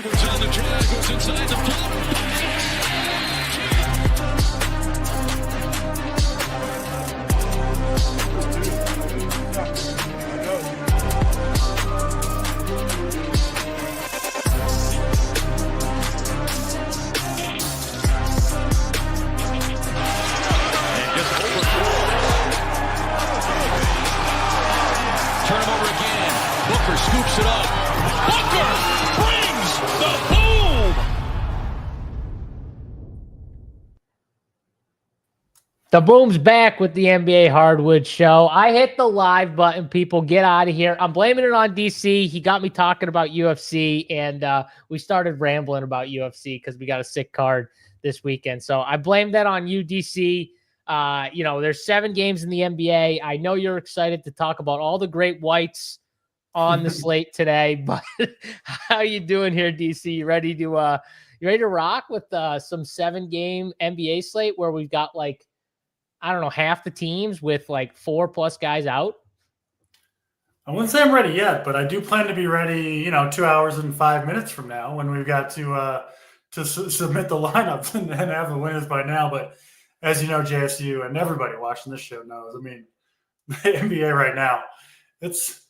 on the drive, goes inside the floater. Turn him over again. Booker scoops it up. Booker brings the boom. The boom's back with the NBA Hardwood show. I hit the live button. People, get out of here. I'm blaming it on DC. He got me talking about UFC, and we started rambling about UFC because we got a sick card this weekend. So I blame that on you, DC. There's 7 games in the NBA. I know you're excited to talk about all the great whites on the slate today, but how you doing here, DC? You ready to rock with some 7-game NBA slate where we've got half the teams with 4+ guys out? I wouldn't say I'm ready yet, but I do plan to be ready, 2 hours and 5 minutes from now when we've got to submit the lineups and have the winners by now. But as you know, JSU and everybody watching this show knows, I mean, the NBA right now, it's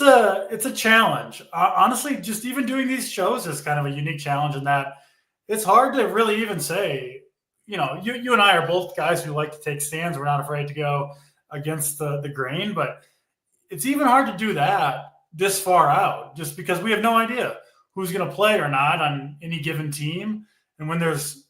a challenge. Honestly, just even doing these shows is kind of a unique challenge in that it's hard to really even say, you and I are both guys who like to take stands. We're not afraid to go against the grain, but it's even hard to do that this far out just because we have no idea who's going to play or not on any given team. And when there's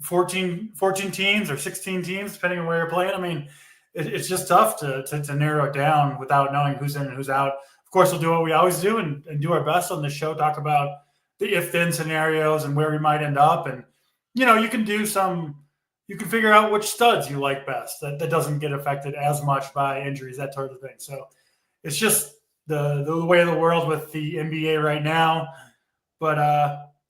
14 teams or 16 teams, depending on where you're playing. I mean, it's just tough to narrow it down without knowing who's in and who's out. Of course, we'll do what we always do and do our best on this show, talk about the if-then scenarios and where we might end up. And, you can figure out which studs you like best that doesn't get affected as much by injuries, that sort of thing. So it's just the way of the world with the NBA right now. But,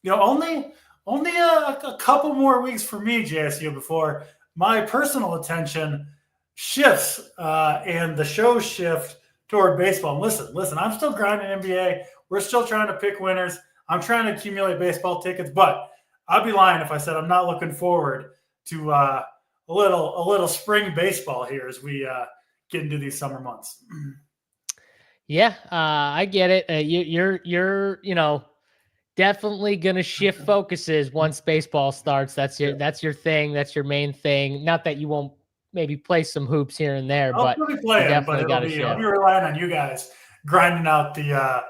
only a couple more weeks for me, JSU, before my personal attention shifts and the shows shift toward baseball. And listen, I'm still grinding NBA. We're still trying to pick winners. I'm trying to accumulate baseball tickets, but I'd be lying if I said I'm not looking forward to a little spring baseball here as we get into these summer months. Yeah, I get it. You're definitely going to shift focuses once baseball starts. That's your thing. That's your main thing. Not that you won't maybe play some hoops here and there, I'll but be playing, definitely got to shift. shift. I'll be relying on you guys grinding out the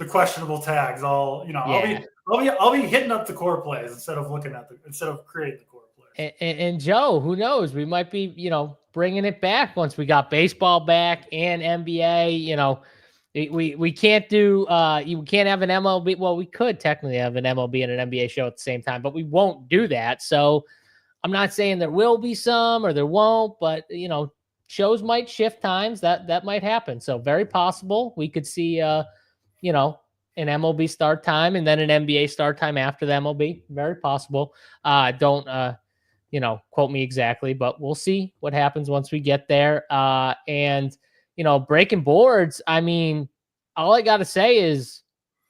questionable tags. I'll be hitting up the core plays instead of creating the core plays. And Joe, who knows? We might be, bringing it back once we got baseball back and NBA. We can't do you can't have an MLB. Well, we could technically have an MLB and an NBA show at the same time, but we won't do that. So I'm not saying there will be some or there won't, but shows might shift times. That might happen. So very possible we could see an MLB start time and then an NBA start time after the MLB. Very possible. Don't quote me exactly, but we'll see what happens once we get there. And breaking boards, I mean, all I got to say is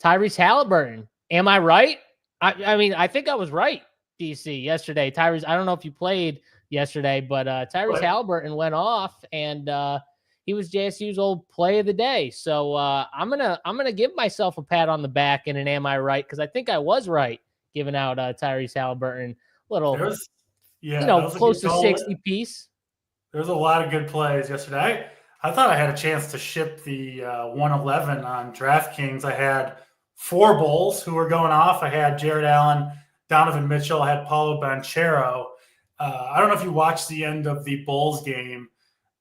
Tyrese Halliburton. Am I right? I mean, I think I was right, DC, yesterday. Tyrese, I don't know if you played yesterday, but Tyrese Halliburton went off, and he was JSU's old play of the day. So I'm gonna give myself a pat on the back and an am I right? Because I think I was right giving out Tyrese Halliburton close to 60 piece. There's a lot of good plays yesterday. I thought I had a chance to ship the 111 on DraftKings. I had 4 Bulls who were going off. I had Jared Allen, Donovan Mitchell. I had Paulo Banchero. I don't know if you watched the end of the Bulls game,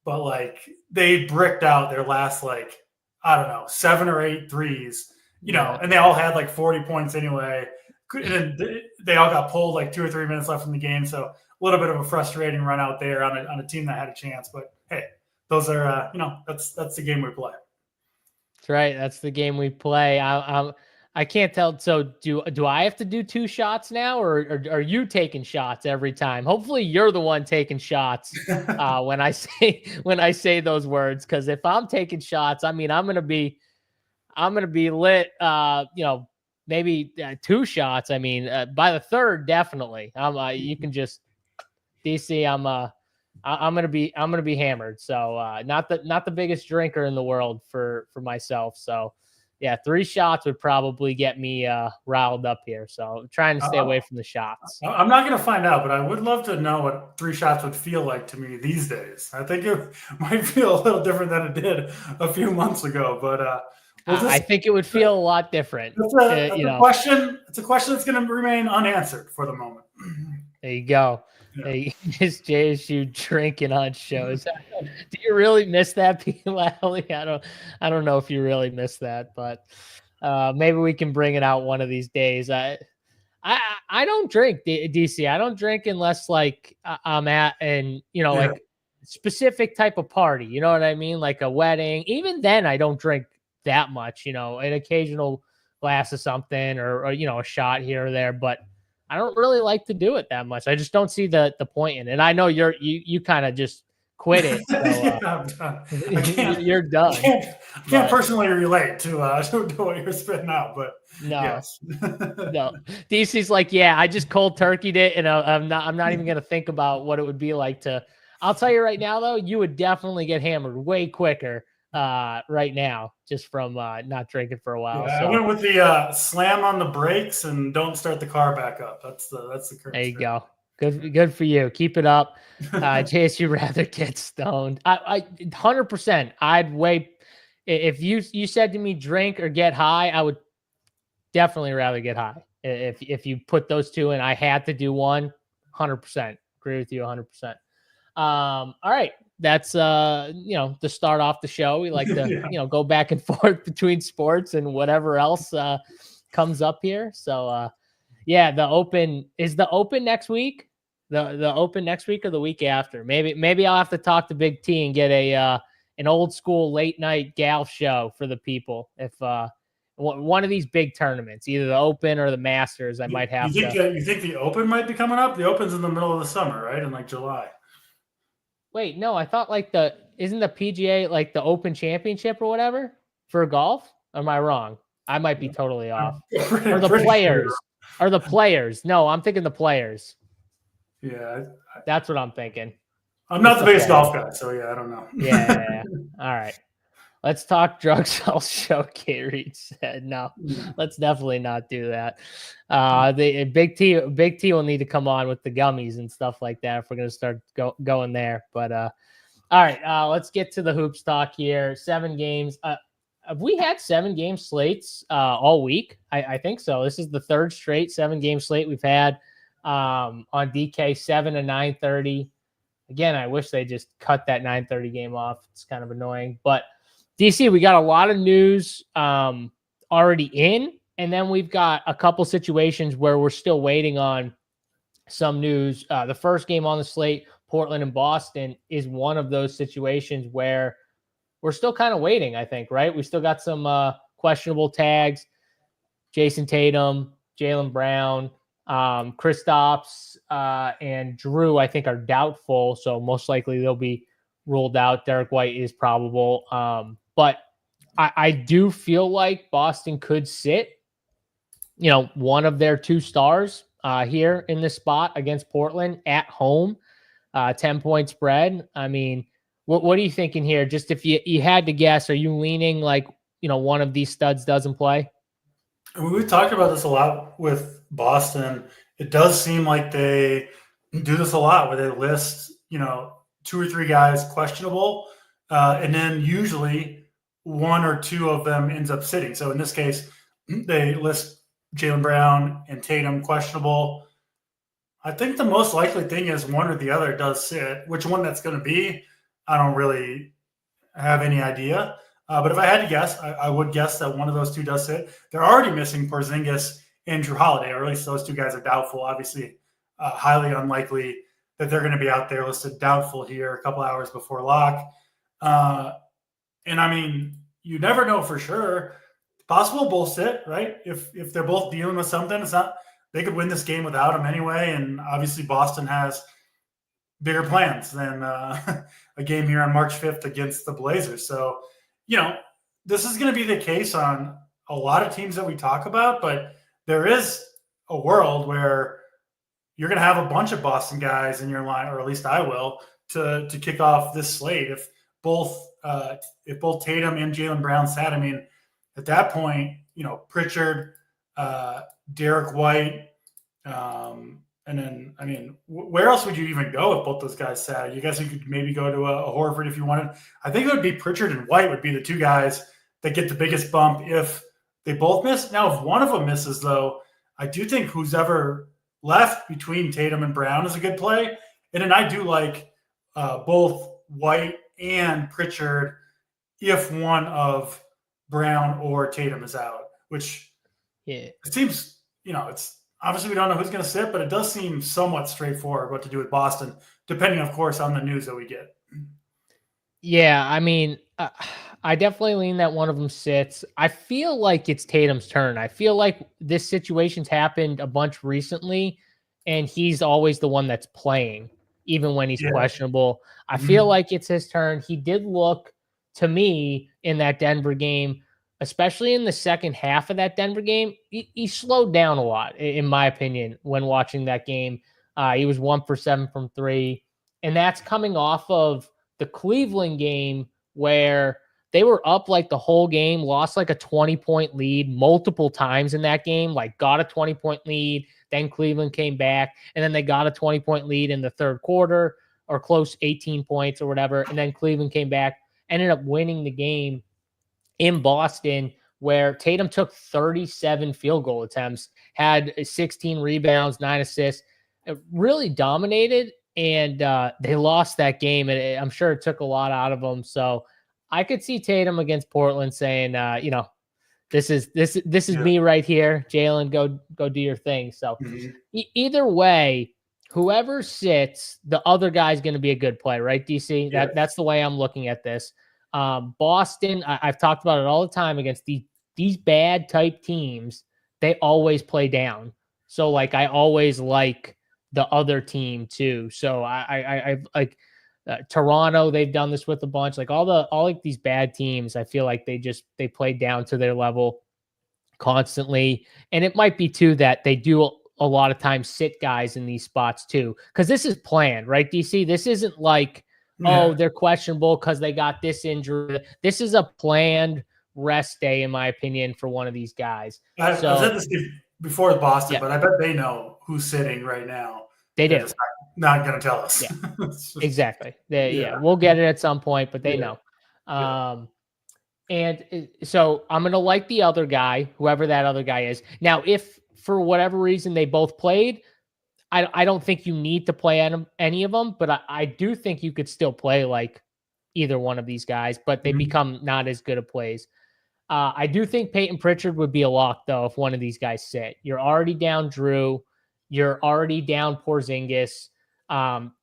but they bricked out their last 7 or 8 threes, and they all had 40 points anyway. And they all got pulled 2 or 3 minutes left in the game. So a little bit of a frustrating run out there on a team that had a chance. But hey, those are, that's the game we play. That's right. That's the game we play. I can't tell. So do I have to do 2 shots now, or are you taking shots every time? Hopefully you're the one taking shots when I say those words. Because if I'm taking shots, I mean, I'm gonna be lit. maybe 2 shots. I mean, by the third, definitely. You can just DC. I'm gonna be hammered. So not the biggest drinker in the world for myself. So yeah, 3 shots would probably get me riled up here. So I'm trying to stay away from the shots. I'm not going to find out, but I would love to know what 3 shots would feel like to me these days. I think it might feel a little different than it did a few months ago. But I think it would feel a lot different. That's a question. It's a question that's going to remain unanswered for the moment. There you go. Yeah. Hey, is JSU drinking on shows? Do you really miss that, P. Lally? I don't know if you really miss that, but maybe we can bring it out one of these days. I don't drink, DC. I don't drink unless like I'm at like specific type of party. You know what I mean? Like a wedding. Even then, I don't drink that much. An occasional glass of something or a shot here or there, but I don't really like to do it that much. I just don't see the point in it. And I know you kind of just quit it. So, I'm done. You're done. I can't personally relate to what you're spitting out, but no, yes. No. DC's like, yeah, I just cold turkeyed it, and I'm not even gonna think about what it would be like to. I'll tell you right now, though, you would definitely get hammered way quicker right now, just from not drinking for a while. Yeah, so. I went with the slam on the brakes and don't start the car back up. That's the current. There you go. Good for you. Keep it up. JSU rather get stoned. I 100%. I'd wait. If you said to me drink or get high, I would definitely rather get high. If you put those two in, I had to do one. 100%. Agree with you 100%. All right. That's to start off the show. We like to go back and forth between sports and whatever else comes up here. So the Open is the Open next week. The Open next week or the week after. Maybe I'll have to talk to Big T and get an old school late night golf show for the people. If one of these big tournaments, either the Open or the Masters, I might have. You think the Open might be coming up? The Open's in the middle of the summer, right? In like July. Wait, no, I thought isn't the PGA like the Open Championship or whatever for golf? Am I wrong? I might be totally off. Or the players. Sure. Or the players. No, I'm thinking the players. Yeah. That's what I'm thinking. I'm not the biggest golf guy, so I don't know. Yeah. All right. Let's talk drugs. Health show. K. Reed said, no, let's definitely not do that. The Big T will need to come on with the gummies and stuff like that if we're going to start going there. But all right, let's get to the hoops talk here. 7 games. Have we had 7 game slates all week? I think so. This is the 3rd straight 7 game slate we've had on DK, 7 to 9:30. Again, I wish they just cut that 9:30 game off. It's kind of annoying, but DC, we got a lot of news already in, and then we've got a couple situations where we're still waiting on some news. The first game on the slate, Portland and Boston, is one of those situations where we're still kind of waiting, I think, right? We still got some questionable tags. Jason Tatum, Jaylen Brown, Kristaps, and Drew, I think, are doubtful, so most likely they'll be ruled out. Derek White is probable. But I do feel like Boston could sit, one of their 2 stars here in this spot against Portland at home, 10-point spread. I mean, what are you thinking here? Just if you had to guess, are you leaning like, one of these studs doesn't play? We've talked about this a lot with Boston. It does seem like they do this a lot where they list, 2 or 3 guys questionable, and then usually 1 or 2 of them ends up sitting. So in this case, they list Jaylen Brown and Tatum questionable. I think the most likely thing is one or the other does sit. Which one that's going to be, I don't really have any idea. But if I had to guess, I would guess that one of those 2 does sit. They're already missing Porzingis and Drew Holiday, or at least those 2 guys are doubtful. Obviously, highly unlikely that they're going to be out there, listed doubtful here a couple hours before lock. And I mean, you never know for sure. Possible both sit, right? If they're both dealing with something, it's not, they could win this game without him anyway. And obviously Boston has bigger plans than a game here on March 5th against the Blazers. So, this is going to be the case on a lot of teams that we talk about, but there is a world where you're going to have a bunch of Boston guys in your line, or at least I will, to kick off this slate. If both Tatum and Jaylen Brown sat, I mean, at that point, Pritchard, Derek White, and then, I mean, where else would you even go if both those guys sat? You guys, you could maybe go to a Horford if you wanted. I think it would be Pritchard and White would be the two guys that get the biggest bump if they both miss. Now, if one of them misses, though, I do think who's ever left between Tatum and Brown is a good play. And then I do like both White and Pritchard if one of Brown or Tatum is out, which it seems, it's obviously we don't know who's going to sit, but it does seem somewhat straightforward what to do with Boston, depending, of course, on the news that we get. Yeah, I mean, I definitely lean that one of them sits. I feel like it's Tatum's turn. I feel like this situation's happened a bunch recently, and he's always the one that's playing, even when he's questionable. I feel like it's his turn. He did look, to me, in that Denver game, especially in the second half of that Denver game, he slowed down a lot, in my opinion, when watching that game. He was 1 for 7 from 3, and that's coming off of the Cleveland game where they were up like the whole game, lost like a 20-point lead multiple times in that game, like got a 20-point lead, then Cleveland came back, and then they got a 20-point lead in the third quarter, or close 18 points or whatever, and then Cleveland came back, ended up winning the game in Boston, where Tatum took 37 field goal attempts, had 16 rebounds, 9 assists, really dominated, and they lost that game, and I'm sure it took a lot out of them. So I could see Tatum against Portland saying, this is me right here. Jaylen, go do your thing. So either way, whoever sits, the other guy's going to be a good play, right, DC? That's the way I'm looking at this. Boston, I've talked about it all the time against these bad type teams. They always play down. So like I always like the other team too. So I like Toronto. They've done this with a bunch. Like all like these bad teams, I feel like they play down to their level constantly. And it might be too that they do a lot of times sit guys in these spots too, because this is planned, right, DC? This isn't like, oh, they're questionable because they got this injury. This is a planned rest day, in my opinion, for one of these guys. I said this before with Boston, but I bet they know who's sitting right now. They do. Just not going to tell us. Yeah, exactly. We'll get it at some point, but they know. And so I'm going to like the other guy, whoever that other guy is. Now, if for whatever reason they both played, I don't think you need to play any of them, but I do think you could still play like either one of these guys, but they become not as good of plays. I do think Peyton Pritchard would be a lock, though, if one of these guys sit. You're already down Drew. You're already down Porzingis.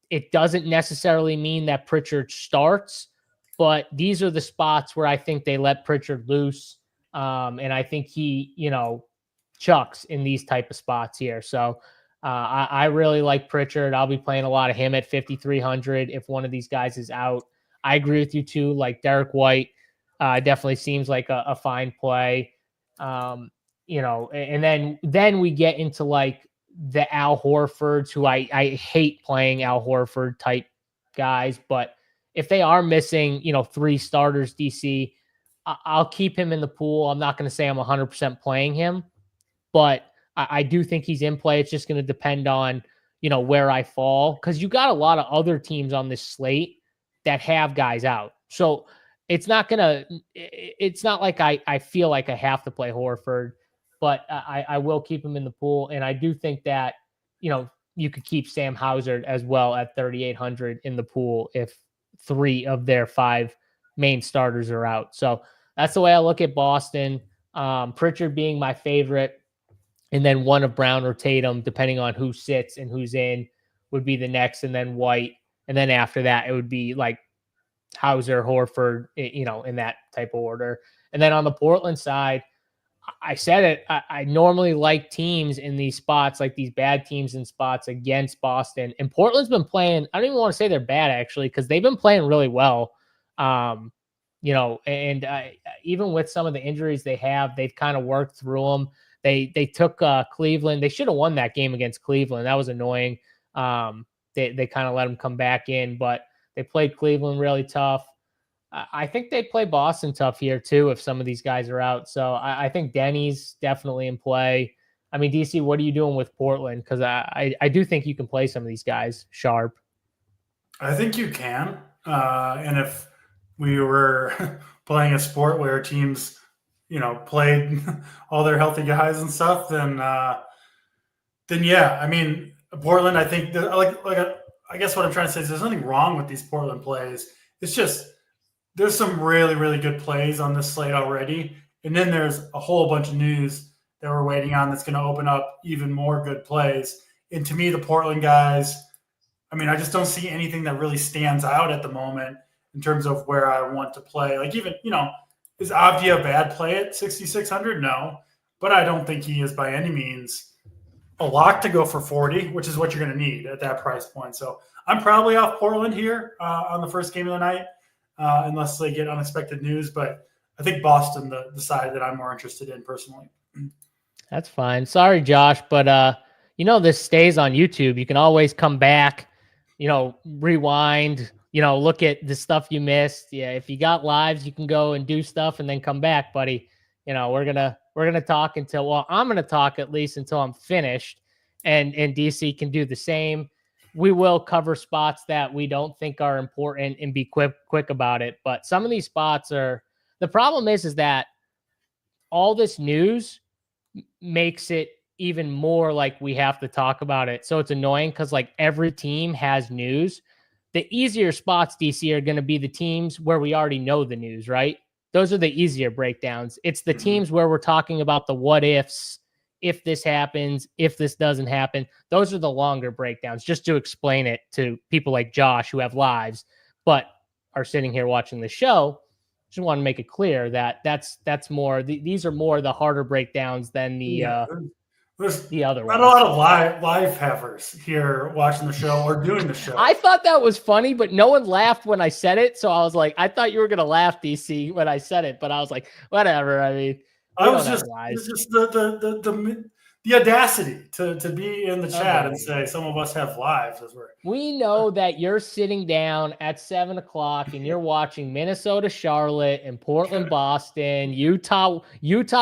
It doesn't necessarily mean that Pritchard starts, but these are the spots where I think they let Pritchard loose. And I think he, chucks in these type of spots here. So I really like Pritchard. I'll be playing a lot of him at 5,300 if one of these guys is out. I agree with you too. Like Derek White definitely seems like a fine play. And then we get into like the Al Horfords, who I hate playing Al Horford type guys, but if they are missing, 3 starters, DC, I'll keep him in the pool. I'm not going to say I'm 100% playing him, but I do think he's in play. It's just going to depend on, where I fall, because you got a lot of other teams on this slate that have guys out. So it's not like I feel like I have to play Horford, but I will keep him in the pool. And I do think that, you could keep Sam Hauser as well at 3,800 in the pool if 3 of their 5 main starters are out. So that's the way I look at Boston. Pritchard being my favorite, and then one of Brown or Tatum, depending on who sits and who's in, would be the next, and then White. And then after that, it would be like Hauser, Horford, in that type of order. And then on the Portland side, I said it, I normally like teams in these spots, like these bad teams in spots against Boston. And Portland's been playing, I don't even want to say they're bad, actually, because they've been playing really well. Even with some of the injuries they have, they've kind of worked through them. They took Cleveland. They should have won that game against Cleveland. That was annoying. They kind of let them come back in, but they played Cleveland really tough. I think they play Boston tough here too if some of these guys are out. So I think Denny's definitely in play. I mean, DC, what are you doing with Portland? Because I do think you can play some of these guys sharp. I think you can. And if we were playing a sport where teams, played all their healthy guys and stuff, then yeah. I mean, Portland, I think I guess what I'm trying to say is there's nothing wrong with these Portland plays. It's just there's some really, really good plays on this slate already. And then there's a whole bunch of news that we're waiting on that's going to open up even more good plays. And to me, the Portland guys, I mean, I just don't see anything that really stands out at the moment in terms of where I want to play. Like even, is Avdia a bad play at 6,600? No, but I don't think he is by any means a lock to go for 40, which is what you're going to need at that price point. So I'm probably off Portland here on the first game of the night, unless they get unexpected news. But I think Boston, the side that I'm more interested in personally. That's fine. Sorry, Josh, but this stays on YouTube. You can always come back, rewind, look at the stuff you missed. Yeah, if you got lives, you can go and do stuff and then come back, buddy. We're gonna talk I'm gonna talk at least until I'm finished, and DC can do the same. We will cover spots that we don't think are important and be quick about it. But some of these spots are, the problem is that all this news makes it even more like we have to talk about it. So it's annoying because like every team has news. The easier spots, DC, are going to be the teams where we already know the news, right? Those are the easier breakdowns. It's the teams where we're talking about the what ifs, if this happens, if this doesn't happen. Those are the longer breakdowns, just to explain it to people like Josh who have lives but are sitting here watching the show. Just want to make it clear that that's more. These are more the harder breakdowns than the other ones. Not a lot of live havers here watching the show or doing the show. I thought that was funny, but no one laughed when I said it. So I was like, I thought you were gonna laugh, DC, when I said it, but I was like, whatever. I mean, it was just the audacity to be in the chat and say some of us have lives as we know that you're sitting down at 7:00 and you're watching Minnesota, Charlotte, and Portland, Boston, Utah,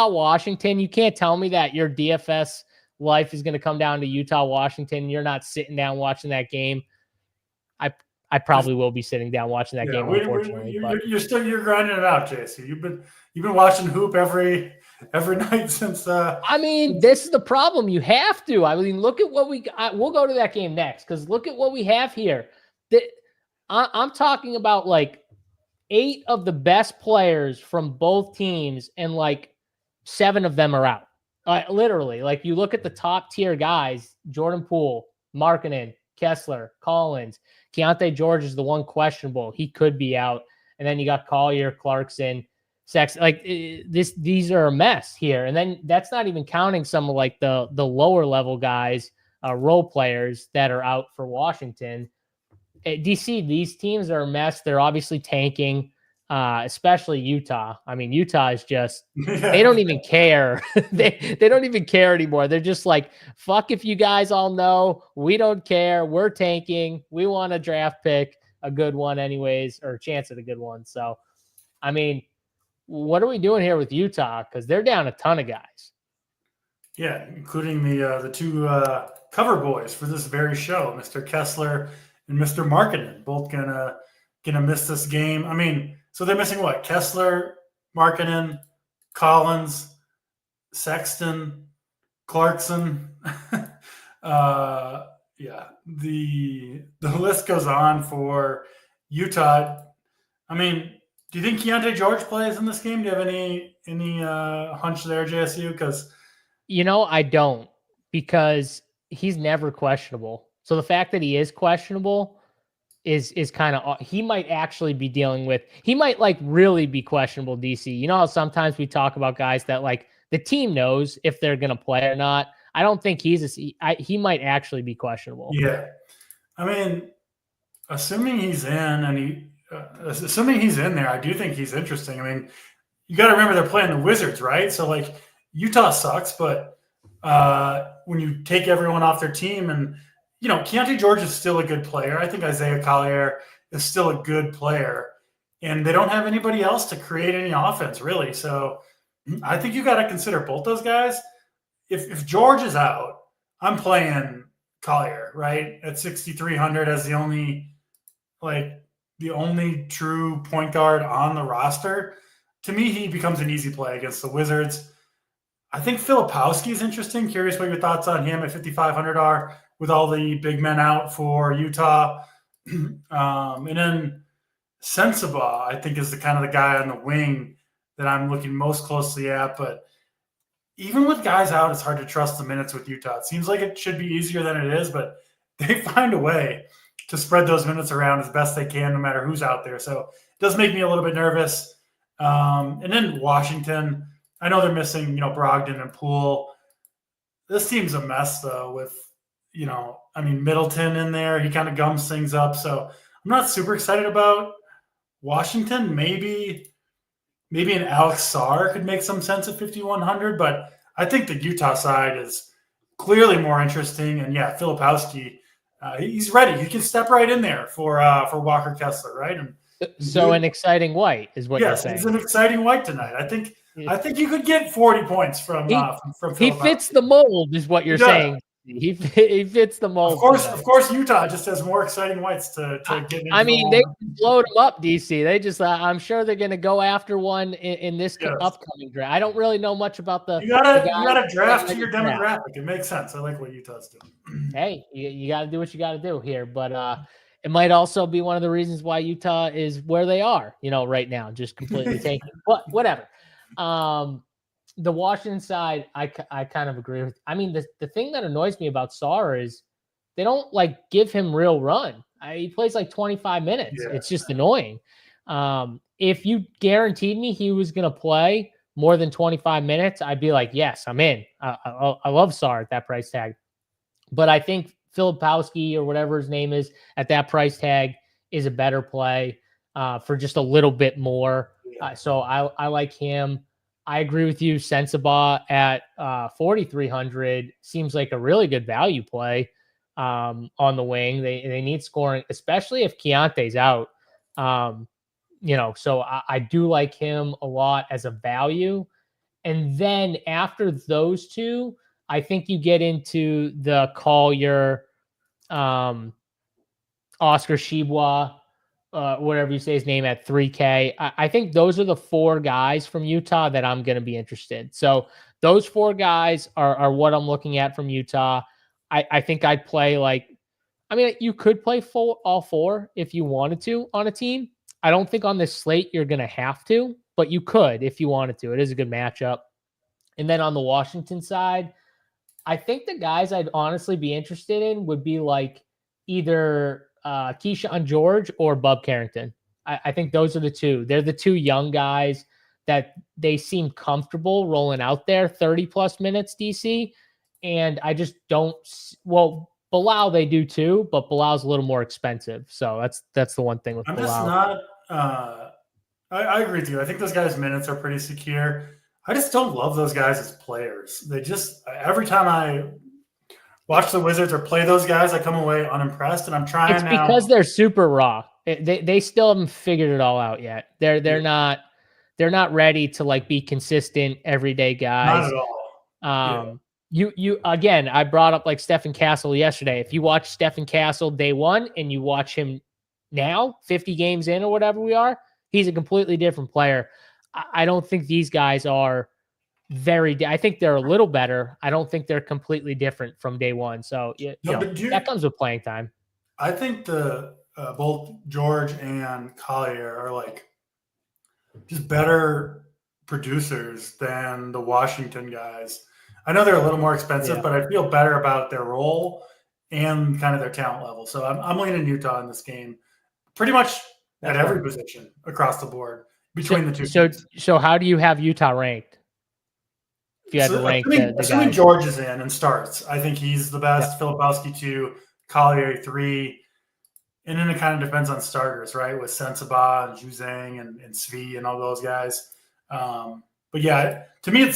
Washington. You can't tell me that your DFS life is going to come down to Utah, Washington. And you're not sitting down watching that game. I probably will be sitting down watching that game. Unfortunately, you're grinding it out, JC. You've been watching hoop every night since. I mean, this is the problem. You have to. I mean, look at what we got. We'll go to that game next because look at what we have here. I'm talking about like 8 of the best players from both teams, and like 7 of them are out. Literally, like you look at the top tier guys: Jordan Poole, Markkanen, Kessler, Collins. Keontae George is the one questionable. He could be out. And then you got Collier, Clarkson, Sex. Like these are a mess here. And then that's not even counting some of like the lower level guys, role players that are out for Washington. DC, these teams are a mess. They're obviously tanking, especially Utah. I mean, Utah is just, they don't even care. they don't even care anymore. They're just like, fuck if you guys all know, we don't care. We're tanking. We want a draft pick, a good one anyways, or a chance at a good one. So, I mean, what are we doing here with Utah? Because they're down a ton of guys. Yeah, including the 2 cover boys for this very show, Mr. Kessler and Mr. Markkanen, both gonna miss this game. I mean, so they're missing what? Kessler, Markkanen, Collins, Sexton, Clarkson. Yeah, the list goes on for Utah. I mean, do you think Keontae George plays in this game? Do you have any hunch there, JSU? Because I don't, because he's never questionable. So the fact that he is questionable is kind of, he might actually be dealing with, he might like really be questionable, DC. You know how sometimes we talk about guys that like the team knows if they're going to play or not. I don't think he might actually be questionable. Yeah. I mean, assuming he's in and assuming he's in there, I do think he's interesting. I mean, you got to remember they're playing the Wizards, right? So like Utah sucks, but when you take everyone off their team and, Keontae George is still a good player. I think Isaiah Collier is still a good player. And they don't have anybody else to create any offense, really. So I think you got to consider both those guys. If George is out, I'm playing Collier, right, at 6,300 as the only true point guard on the roster. To me, he becomes an easy play against the Wizards. I think Filipowski is interesting. Curious what your thoughts on him at 5,500 are with all the big men out for Utah. And then Sensabaugh, I think, is the kind of the guy on the wing that I'm looking most closely at. But even with guys out, it's hard to trust the minutes with Utah. It seems like it should be easier than it is, but they find a way to spread those minutes around as best they can, no matter who's out there. So it does make me a little bit nervous. And then Washington, I know they're missing, Brogdon and Poole. This team's a mess, though, with, Middleton in there. He kind of gums things up. So I'm not super excited about Washington. Maybe an Alex Sarr could make some sense at 5,100, but I think the Utah side is clearly more interesting. And yeah, Filipowski, he's ready. He can step right in there for Walker Kessler, right? And so an exciting white is what you're saying. Yes, he's an exciting white tonight. I think you could get 40 points from Filipowski. He fits the mold, is what you're saying. He fits the mold. Of course, Utah just has more exciting whites to get into. I mean, they blowed him up, DC. They just, I'm sure they're going to go after one in this upcoming draft. I don't really know much about the. You gotta draft to your demographic. It makes sense. I like what Utah's doing. Hey, you got to do what you got to do here, but it might also be one of the reasons why Utah is where they are, right now, just completely taking. But whatever. The Washington side, I kind of agree with. I mean, the thing that annoys me about Sarr is they don't give him real run. He plays 25 minutes. Yeah. It's just annoying. If you guaranteed me he was going to play more than 25 minutes, I'd be like, yes, I'm in. I love Sarr at that price tag. But I think Filipowski or whatever his name is at that price tag is a better play for just a little bit more. Yeah. So I like him. I agree with you. Sensabaugh at 4,300 seems like a really good value play on the wing. They need scoring, especially if Keontae's out. So I do like him a lot as a value. And then after those two, I think you get into the Collier, Oscar Tshiebwe, whatever you say his name at 3K. I think those are the four guys from Utah that I'm going to be interested. So those four guys are what I'm looking at from Utah. I think I'd play you could play all four if you wanted to on a team. I don't think on this slate you're going to have to, but you could if you wanted to. It is a good matchup. And then on the Washington side, I think the guys I'd honestly be interested in would be either Keyshawn George or Bub Carrington. I think those are the two. They're the two young guys that they seem comfortable rolling out there 30 plus minutes DC. And I just don't, Bilal they do too, but Bilal's a little more expensive. So that's the one thing with Bilal. Just not, I agree with you. I think those guys' minutes are pretty secure. I just don't love those guys as players. They just, every time I watch the Wizards or play those guys, I come away unimpressed, and I'm trying. It's because they're super raw. They still haven't figured it all out yet. They're not ready to be consistent everyday guys. Not at all. You again, I brought up Stephen Castle yesterday. If you watch Stephen Castle day one and you watch him now, 50 games in or whatever we are, he's a completely different player. I don't think these guys are I think they're a little better. I don't think they're completely different from day one. So that comes with playing time. I think both George and Collier are just better producers than the Washington guys. I know they're a little more expensive, but I feel better about their role and kind of their talent level. So I'm leaning Utah in this game pretty much at every position across the board between the two teams. So how do you have Utah ranked? If you had to rank the guys. George is in and starts. I think he's the best. Yeah. Filipowski 2, Collier 3. And then it kind of depends on starters, right? With Sensabaugh and Juzang and Svi and all those guys. But yeah, to me,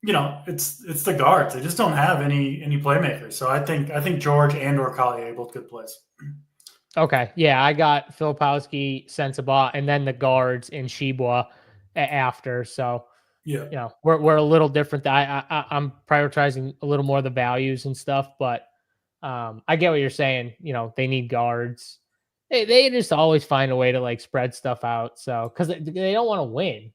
it's the guards. They just don't have any playmakers. So I think George and or Collier both good plays. Okay. Yeah, I got Filipowski, Sensabaugh, and then the guards in Shibwa after. So, Yeah. we're a little different. I'm prioritizing a little more of the values and stuff, but I get what you're saying. They need guards. They just always find a way to like spread stuff out. So because they don't want to win.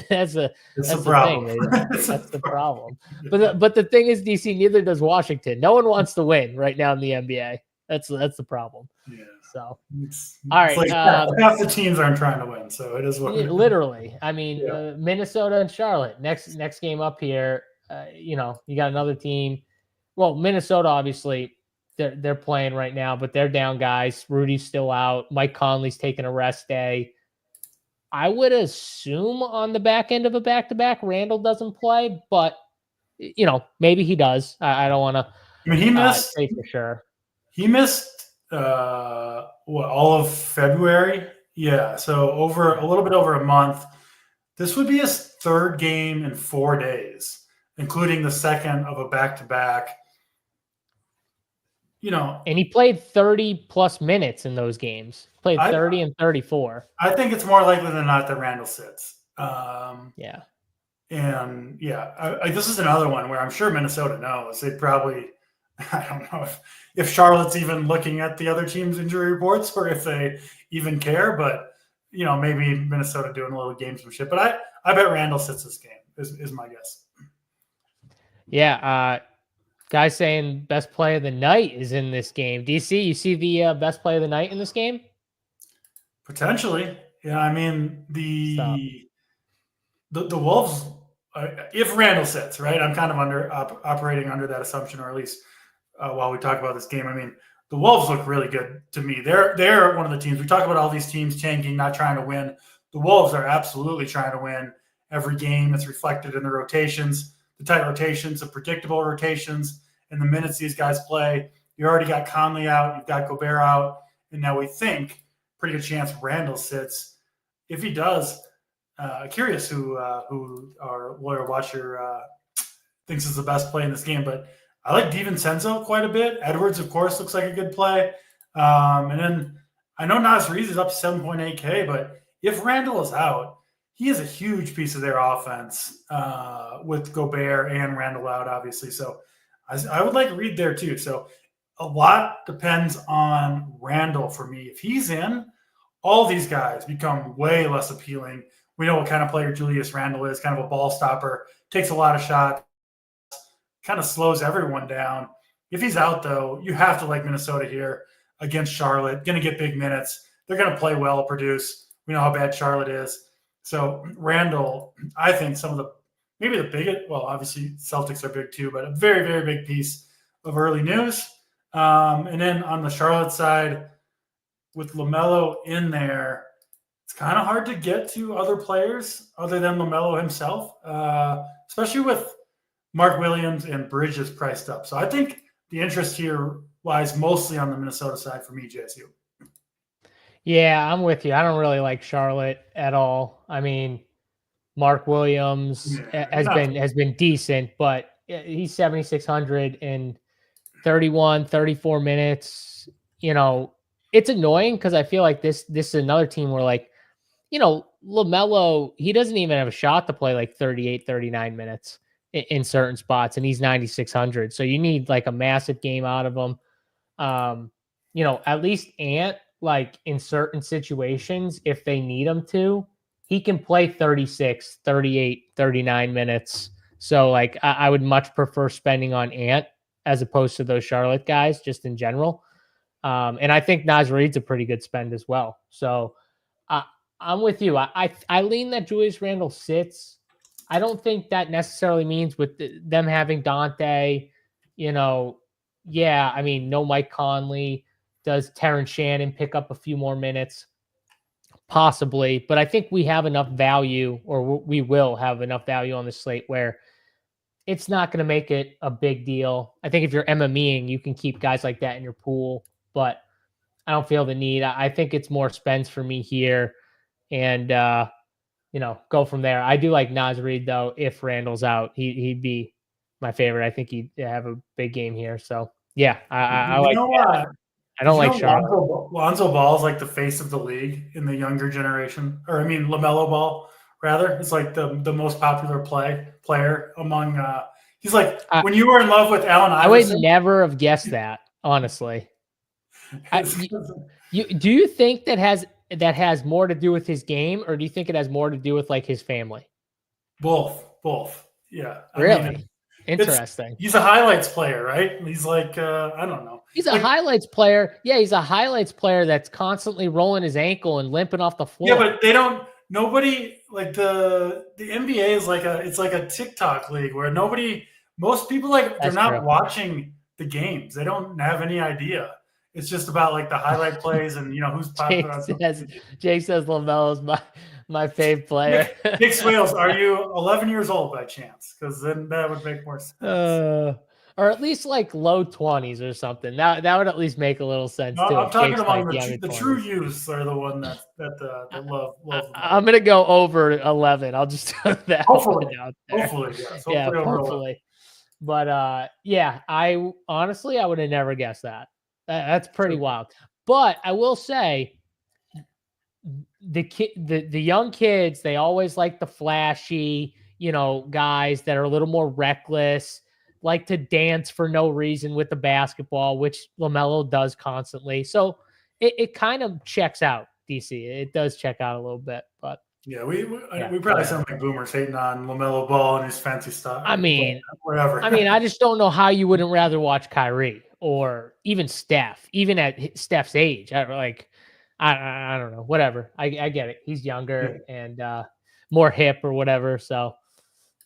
that's the It's that's a the thing. problem. That's the problem. But the thing is, DC, neither does Washington. No one wants to win right now in the NBA. That's the problem. Yeah. So It's all right. like half the teams aren't trying to win, so it is what it is. Literally. I mean, Yeah. Minnesota and Charlotte. Next game up here. You got another team. Well, Minnesota obviously they're playing right now, but they're down guys. Rudy's still out. Mike Conley's taking a rest day. I would assume on the back end of a back-to-back, Randall doesn't play, but maybe he does. I don't want to. I mean, he missed. Say for sure. He missed all of February. Yeah, so over a little bit over a month. This would be his third game in 4 days, including the second of a back-to-back. And he played 30 plus minutes in those games. Played 30 and 34. I think it's more likely than not that Randall sits. Yeah. And this is another one where I'm sure Minnesota knows. They probably, I don't know if Charlotte's even looking at the other team's injury reports or if they even care, but maybe Minnesota doing a little gamesmanship. But I bet Randall sits this game is my guess. Yeah. Guy saying best play of the night is in this game. DC, you see the best play of the night in this game? Potentially. Yeah, I mean, the Wolves, if Randall sits, right? I'm kind of operating under that assumption, or at least while we talk about this game. I mean, the Wolves look really good to me. They're one of the teams. We talk about all these teams tanking, not trying to win. The Wolves are absolutely trying to win every game. It's reflected in the rotations, the tight rotations, the predictable rotations, and the minutes these guys play. You already got Conley out, you've got Gobert out, and now we think pretty good chance Randall sits. If he does, curious who our lawyer watcher thinks is the best play in this game, but I like DiVincenzo quite a bit. Edwards, of course, looks like a good play. And then I know Naz Reid is up to 7.8K, but if Randall is out, he is a huge piece of their offense with Gobert and Randall out, obviously. So I would like Reid there too. So a lot depends on Randall for me. If he's in, all these guys become way less appealing. We know what kind of player Julius Randle is, kind of a ball stopper, takes a lot of shots, kind of slows everyone down. If he's out, though, you have to like Minnesota here against Charlotte. Going to get big minutes. They're going to play well, produce. We know how bad Charlotte is. So Randall, I think maybe the biggest, well, obviously Celtics are big too, but a very, very big piece of early news. And then on the Charlotte side, with LaMelo in there, it's kind of hard to get to other players other than LaMelo himself, especially with Mark Williams and Bridges priced up. So I think the interest here lies mostly on the Minnesota side for me, JSU. Yeah, I'm with you. I don't really like Charlotte at all. I mean, Mark Williams has been decent, but he's 7,600 in 31, 34 minutes. It's annoying because I feel like this is another team where, like, LaMelo, he doesn't even have a shot to play like 38, 39 minutes in certain spots, and he's 9,600. So you need like a massive game out of him. At least Ant, like in certain situations, if they need him to, he can play 36, 38, 39 minutes. So like I would much prefer spending on Ant as opposed to those Charlotte guys just in general. And I think Naz Reid's a pretty good spend as well. So I'm with you. I lean that Julius Randle sits. I don't think that necessarily means with them having Dante, no Mike Conley. Does Terrence Shannon pick up a few more minutes? Possibly. But I think we have enough value, or we will have enough value on the slate where it's not going to make it a big deal. I think if you're MMEing, you can keep guys like that in your pool, but I don't feel the need. I think it's more spends for me here. And go from there. I do like Naz Reid though. If Randall's out, he'd be my favorite. I think he'd have a big game here. So yeah, I like that. I don't like Charlotte. Lonzo Ball is like the face of the league in the younger generation, or I mean LaMelo Ball rather. It's like the most popular player among. He's like when you were in love with Allen Iverson. I would never have guessed that, honestly. Do you think that has more to do with his game, or do you think it has more to do with like his family? Both. Yeah. Really? I mean, interesting. He's a highlights player, right? He's like, I don't know. He's a highlights player. Yeah, he's a highlights player that's constantly rolling his ankle and limping off the floor. Yeah, but nobody like the NBA is it's like a TikTok league where most people they're not watching the games. They don't have any idea. It's just about like the highlight plays and who's popular. Jake says LaMelo's my fave player. Nick Swales, are you 11 years old by chance? Because then that would make more sense. Or at least like low 20s or something. That would at least make a little sense too. I'm talking about the true youths are the one that love. I'm gonna go over 11. I'll just throw that out there. Hopefully, yes. Hopefully. But yeah, I would have never guessed that. That's pretty wild. But I will say, the young kids, they always like the flashy, guys that are a little more reckless, like to dance for no reason with the basketball, which LaMelo does constantly. So it kind of checks out, DC. It does check out a little bit, but yeah, we probably sound like boomers hating on LaMelo Ball and his fancy stuff. I mean, whatever. I just don't know how you wouldn't rather watch Kyrie or even Steph, even at Steph's age. I don't know, whatever. I get it. He's younger and more hip or whatever. So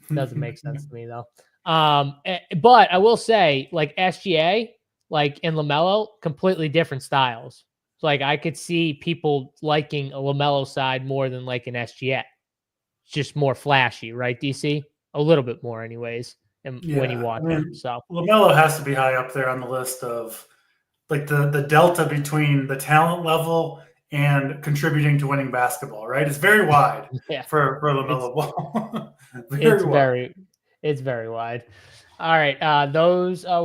it doesn't make sense to me though. But I will say, like SGA, like in LaMelo, completely different styles. Like I could see people liking a LaMelo side more than like an SGA. It's just more flashy, right, DC? A little bit more, anyways. And when you watch him, so LaMelo has to be high up there on the list of like the delta between the talent level and contributing to winning basketball. Right, it's very wide for LaMelo Ball. It's very wide. All right,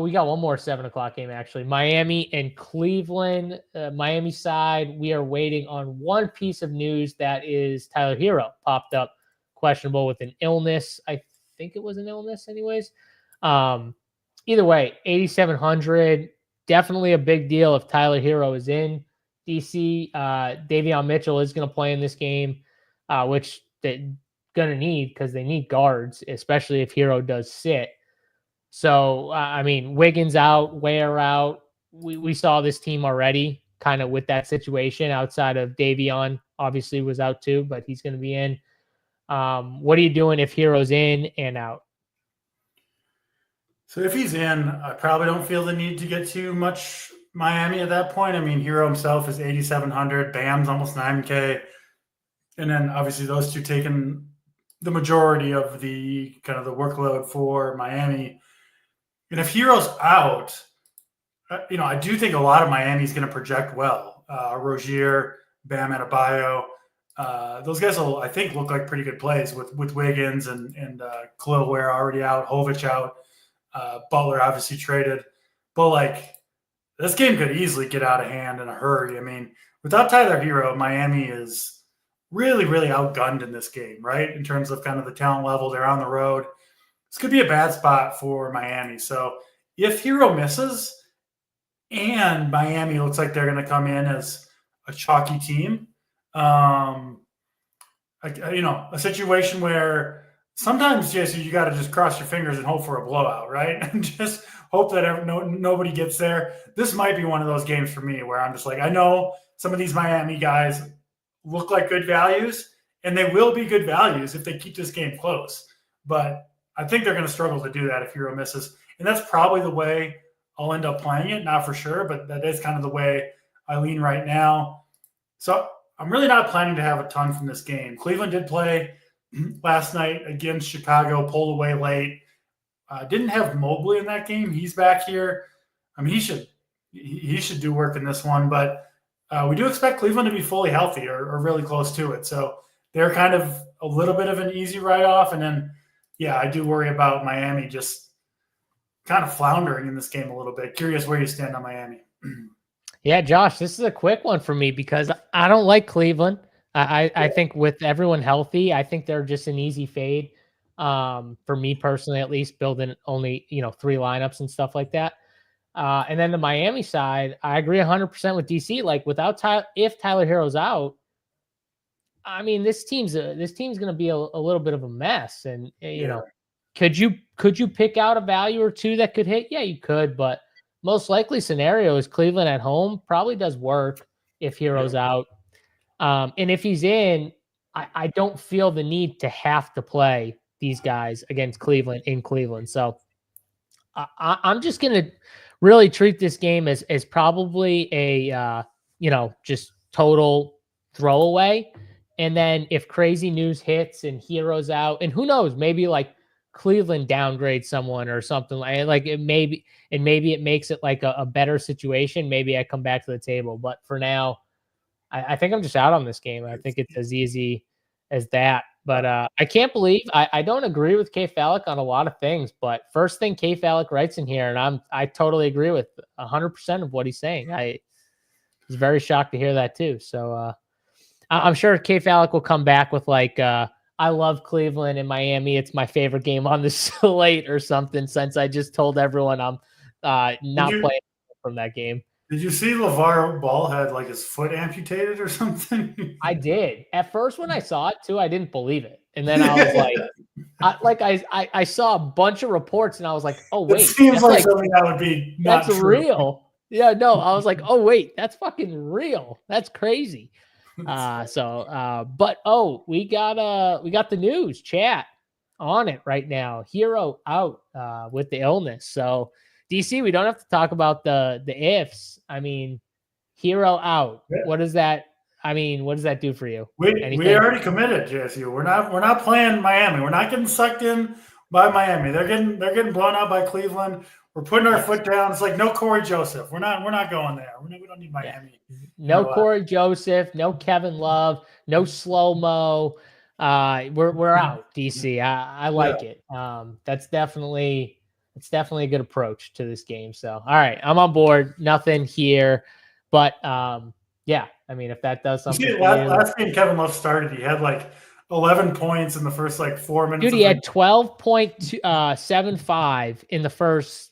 we got one more 7:00 game actually. Miami and Cleveland. Miami side, we are waiting on one piece of news that is Tyler Hero popped up questionable with an illness. I think it was an illness, anyways. Either way, 8,700. Definitely a big deal if Tyler Hero is in. DC, Davion Mitchell is going to play in this game, which they're going to need because they need guards, especially if Hero does sit. So, Wiggins out, Ware out. We saw this team already kind of with that situation outside of Davion, obviously was out too, but he's going to be in. What are you doing if Hero's in and out? So if he's in, I probably don't feel the need to get too much Miami at that point. Hero himself is 8,700. Bam's almost 9K. And then obviously those two taking the majority of the kind of the workload for Miami. And if Hero's out, I do think a lot of Miami is going to project well. Rozier, Bam Adebayo, those guys will, I think, look like pretty good plays with Wiggins and Khalil Ware already out, Jovic out, Butler obviously traded. But this game could easily get out of hand in a hurry. Without Tyler Hero, Miami is really, really outgunned in this game, right? In terms of kind of the talent level, they're on the road. This could be a bad spot for Miami. So if Hero misses and Miami looks like they're going to come in as a chalky team, a situation where sometimes, Jason, you got to just cross your fingers and hope for a blowout, right? And just hope that nobody gets there. This might be one of those games for me where I'm just like, I know some of these Miami guys look like good values, and they will be good values if they keep this game close. But I think they're going to struggle to do that if Hero misses. And that's probably the way I'll end up playing it. Not for sure, but that is kind of the way I lean right now. So I'm really not planning to have a ton from this game. Cleveland did play last night against Chicago, pulled away late. Didn't have Mobley in that game. He's back here. He should do work in this one, but we do expect Cleveland to be fully healthy or really close to it. So they're kind of a little bit of an easy write-off. And then, yeah, I do worry about Miami just kind of floundering in this game a little bit. Curious where you stand on Miami. Yeah, Josh, this is a quick one for me because I don't like Cleveland. I think with everyone healthy, I think they're just an easy fade. For me personally, at least, building only 3 lineups and stuff like that. And then the Miami side, I agree 100% with DC. Like without if Tyler Hero's out, I mean this team's going to be a little bit of a mess. And could you pick out a value or two that could hit? Yeah, you could, but most likely scenario is Cleveland at home probably does work if Hero's out. And if he's in, I don't feel the need to have to play these guys against Cleveland in Cleveland. So I'm just going to really treat this game as probably a, just total throwaway. And then if crazy news hits and Hero's out, and who knows, maybe like Cleveland downgrades someone or something like it maybe it makes it like a better situation. Maybe I come back to the table, but for now, I think I'm just out on this game. I think it's as easy as that. But I can't believe I don't agree with K Fallick on a lot of things. But first thing K Fallick writes in here, and I totally agree with 100% of what he's saying. I was very shocked to hear that too. So I'm sure K Fallick will come back with like I love Cleveland and Miami. It's my favorite game on the slate or something. Since I just told everyone I'm not playing from that game. Did you see LeVar Ball had like his foot amputated or something? I did. At first, when I saw it too, I didn't believe it, and then I was like, I saw a bunch of reports, and I was like, oh wait, it seems like something that would be not that's true. real. Yeah, no, I was like, oh wait, that's fucking real. That's crazy. But we got the news chat on it right now. Hero out with the illness. So DC, we don't have to talk about the ifs. I mean, Hero out. Yeah. What does that do for you? We already committed, JSU. We're not playing Miami. We're not getting sucked in by Miami. They're getting blown out by Cleveland. We're putting our foot down. It's like no Corey Joseph. We're not going there. We don't need Miami. Yeah. No Corey Joseph. No Kevin Love. No slow mo. We're out. DC. I like it. That's definitely a good approach to this game. So all right, I'm on board. Nothing here, but yeah. I mean, if that does something. Last game Kevin Love started, he had like 11 points in the first like 4 minutes. Dude, he had 12.75 in the first,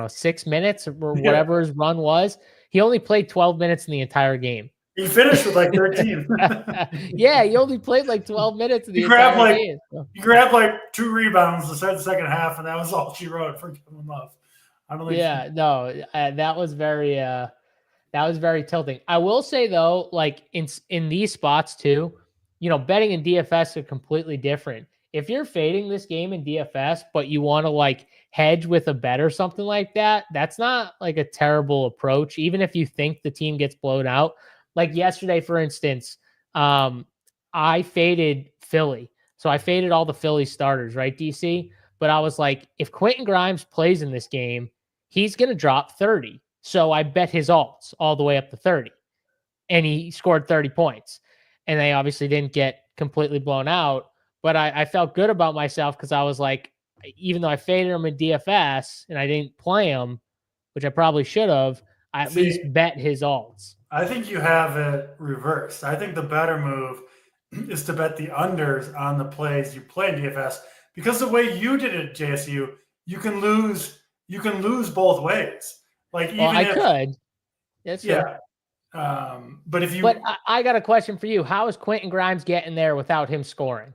6 minutes or whatever his run was. He only played 12 minutes in the entire game. He finished with like 13. Yeah, he only played like 12 minutes in the entire game. So. He grabbed like 2 rebounds to start the second half, and that was all she wrote for Kevin Love. That was very tilting. I will say though, like in these spots too, betting in DFS are completely different. If you're fading this game in DFS, but you want to like hedge with a bet or something like that, that's not like a terrible approach. Even if you think the team gets blown out, like yesterday, for instance, I faded Philly. So I faded all the Philly starters, right, DC? But I was like, if Quentin Grimes plays in this game, he's going to drop 30. So I bet his alts all the way up to 30. And he scored 30 points. And they obviously didn't get completely blown out. But I felt good about myself because I was like, even though I faded him in DFS and I didn't play him, which I probably should have, I at least bet his alts. I think you have it reversed. I think the better move is to bet the unders on the plays you play in DFS, because the way you did it, JSU, you can lose both ways. Like even I could. That's yeah. But if you I got a question for you. How is Quentin Grimes getting there without him scoring?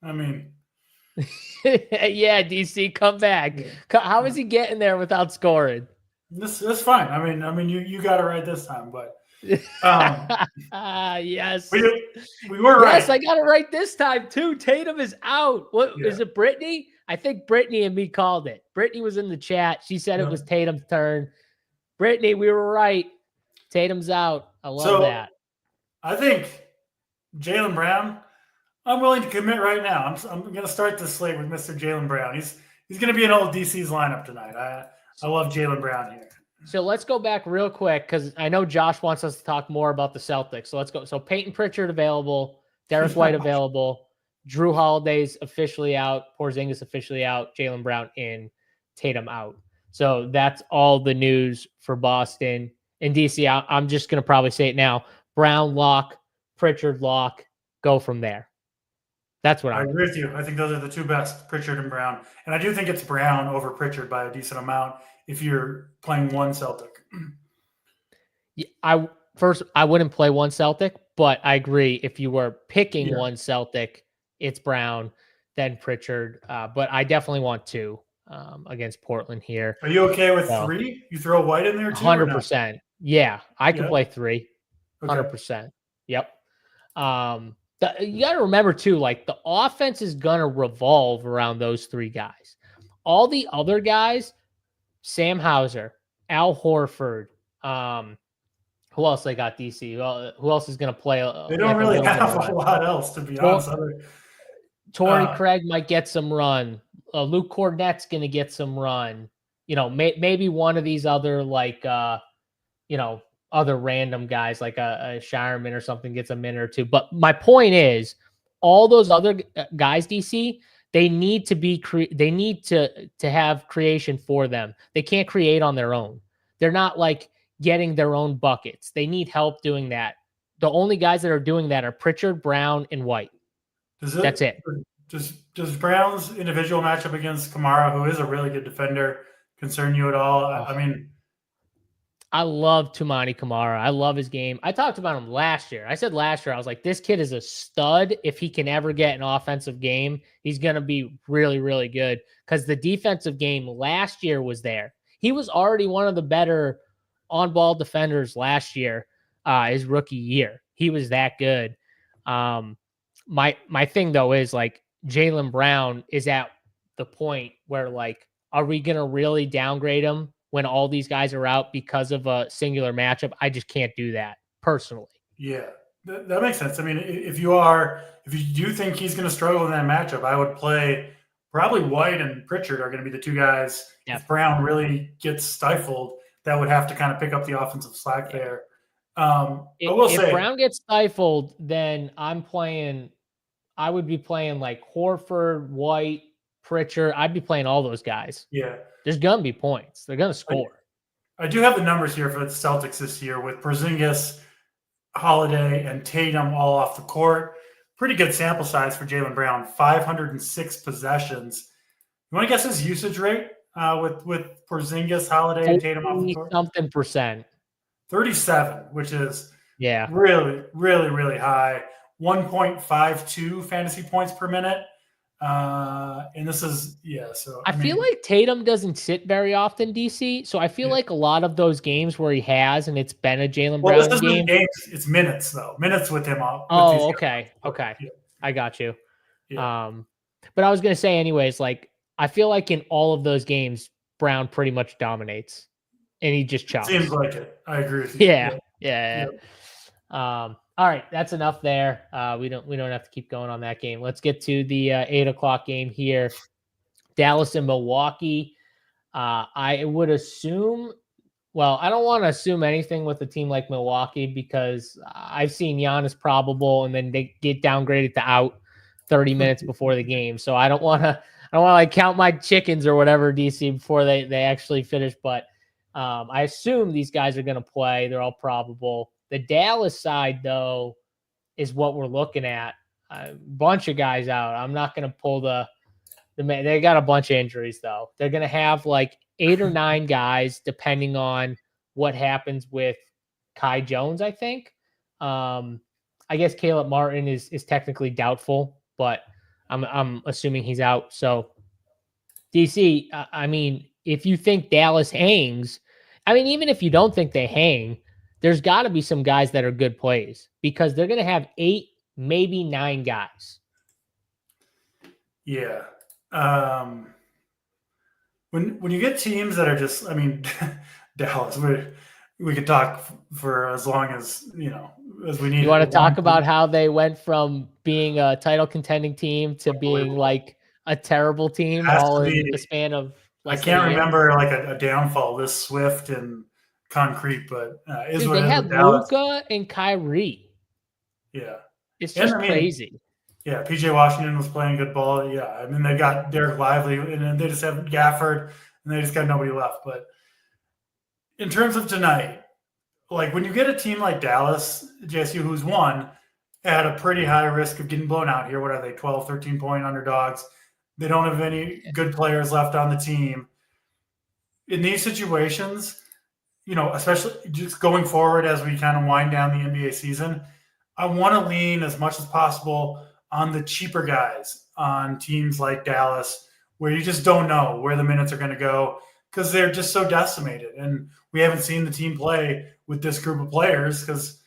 I mean, yeah, DC, come back. How is he getting there without scoring? That's fine. I mean, you got it right this time, but yes, we were right. Yes, I got it right this time too. Tatum is out. Is it Brittany? I think Brittany and me called it. Brittany was in the chat. She said it was Tatum's turn. Brittany, we were right. Tatum's out. I love that. I think Jaylen Brown. I'm willing to commit right now. I'm going to start this slate with Mr. Jaylen Brown. He's going to be in old DC's lineup tonight. I love Jaylen Brown here. So let's go back real quick because I know Josh wants us to talk more about the Celtics. So let's go. So Peyton Pritchard available. Derek White available. Drew Holiday's officially out. Porzingis officially out. Jaylen Brown in. Tatum out. So that's all the news for Boston. In DC, I'm just going to probably say it now. Brown lock, Pritchard lock. Go from there. That's what I agree with you. I think those are the two best, Pritchard and Brown. And I do think it's Brown over Pritchard by a decent amount if you're playing one Celtic. I wouldn't play one Celtic, but I agree. If you were picking one Celtic, it's Brown, then Pritchard. But I definitely want two against Portland here. Are you okay with three? You throw White in there too? 100%. Yeah, I could play three. 100%. Yep. You got to remember too, like the offense is going to revolve around those three guys. All the other guys, Sam Hauser, Al Horford, who else they got, DC? Who else is going to play? They don't really have a lot else, to be honest. Torrey Craig might get some run. Luke Cornett's going to get some run. You know, maybe one of these other other random guys like a Shireman or something gets a minute or two. But my point is, all those other guys, DC, they need to be they need to have creation for them. They can't create on their own. They're not like getting their own buckets. They need help doing that. The only guys that are doing that are Pritchard, Brown, and White. That's it. Does Brown's individual matchup against Kamara, who is a really good defender, concern you at all? I mean, I love Toumani Kamara. I love his game. I talked about him last year. I said last year, I was like, this kid is a stud. If he can ever get an offensive game, he's going to be really, really good because the defensive game last year was there. He was already one of the better on-ball defenders last year, his rookie year. He was that good. My thing, though, is like Jaylen Brown is at the point where, like, are we going to really downgrade him when all these guys are out because of a singular matchup? I just can't do that personally. Yeah, that makes sense. I mean, if you do think he's going to struggle in that matchup, I would play probably White and Pritchard are going to be the two guys. Yeah. If Brown really gets stifled, that would have to kind of pick up the offensive slack there. If Brown gets stifled, then I would be playing like Horford, White, Pritchard. I'd be playing all those guys. Yeah. There's going to be points. They're going to score. I do have the numbers here for the Celtics this year with Porzingis, Holiday, and Tatum all off the court. Pretty good sample size for Jaylen Brown, 506 possessions. You want to guess his usage rate with Porzingis, Holiday, and Tatum off the court? Something percent. 37, which is really, really, really high. 1.52 fantasy points per minute. And this is, so I feel like Tatum doesn't sit very often, DC. So I feel like a lot of those games where he has, and it's been a Jaylen Brown game. Games, it's minutes though. Minutes with him off. Okay. Okay. Yeah. I got you. Yeah. But I was going to say anyways, like, I feel like in all of those games, Brown pretty much dominates and he just chops. Seems like it. I agree with you. Yeah. All right, that's enough there. We don't have to keep going on that game. Let's get to the 8:00 game here. Dallas and Milwaukee. I would assume. Well, I don't want to assume anything with a team like Milwaukee because I've seen Giannis probable, and then they get downgraded to out 30 minutes before the game. So I don't want to like count my chickens or whatever, DC, before they actually finish. But I assume these guys are going to play. They're all probable. The Dallas side, though, is what we're looking at. A bunch of guys out. I'm not going to pull they got a bunch of injuries, though. They're going to have like 8 or 9 guys, depending on what happens with Kai Jones, I think. I guess Caleb Martin is technically doubtful, but I'm assuming he's out. So, DC, I mean, if you think Dallas hangs, I mean, even if you don't think they hang, there's got to be some guys that are good plays because they're going to have 8, maybe 9 guys. Yeah. When you get teams that are just, I mean, Dallas, we could talk for as long as, as we need. You want to talk about how they went from being a title contending team to being like a terrible team all in the span of I can't remember like a downfall this swift and concrete, but they had Luka and Kyrie. Yeah. It's just crazy. Yeah, PJ Washington was playing good ball. Yeah, I mean, they got Derek Lively, and then they just have Gafford, and they just got nobody left. But in terms of tonight, like when you get a team like Dallas, JSU, who's won at a pretty high risk of getting blown out here, what are they, 12, 13-point underdogs? They don't have any good players left on the team. In these situations, especially just going forward as we kind of wind down the NBA season, I want to lean as much as possible on the cheaper guys on teams like Dallas, where you just don't know where the minutes are going to go because they're just so decimated. And we haven't seen the team play with this group of players because,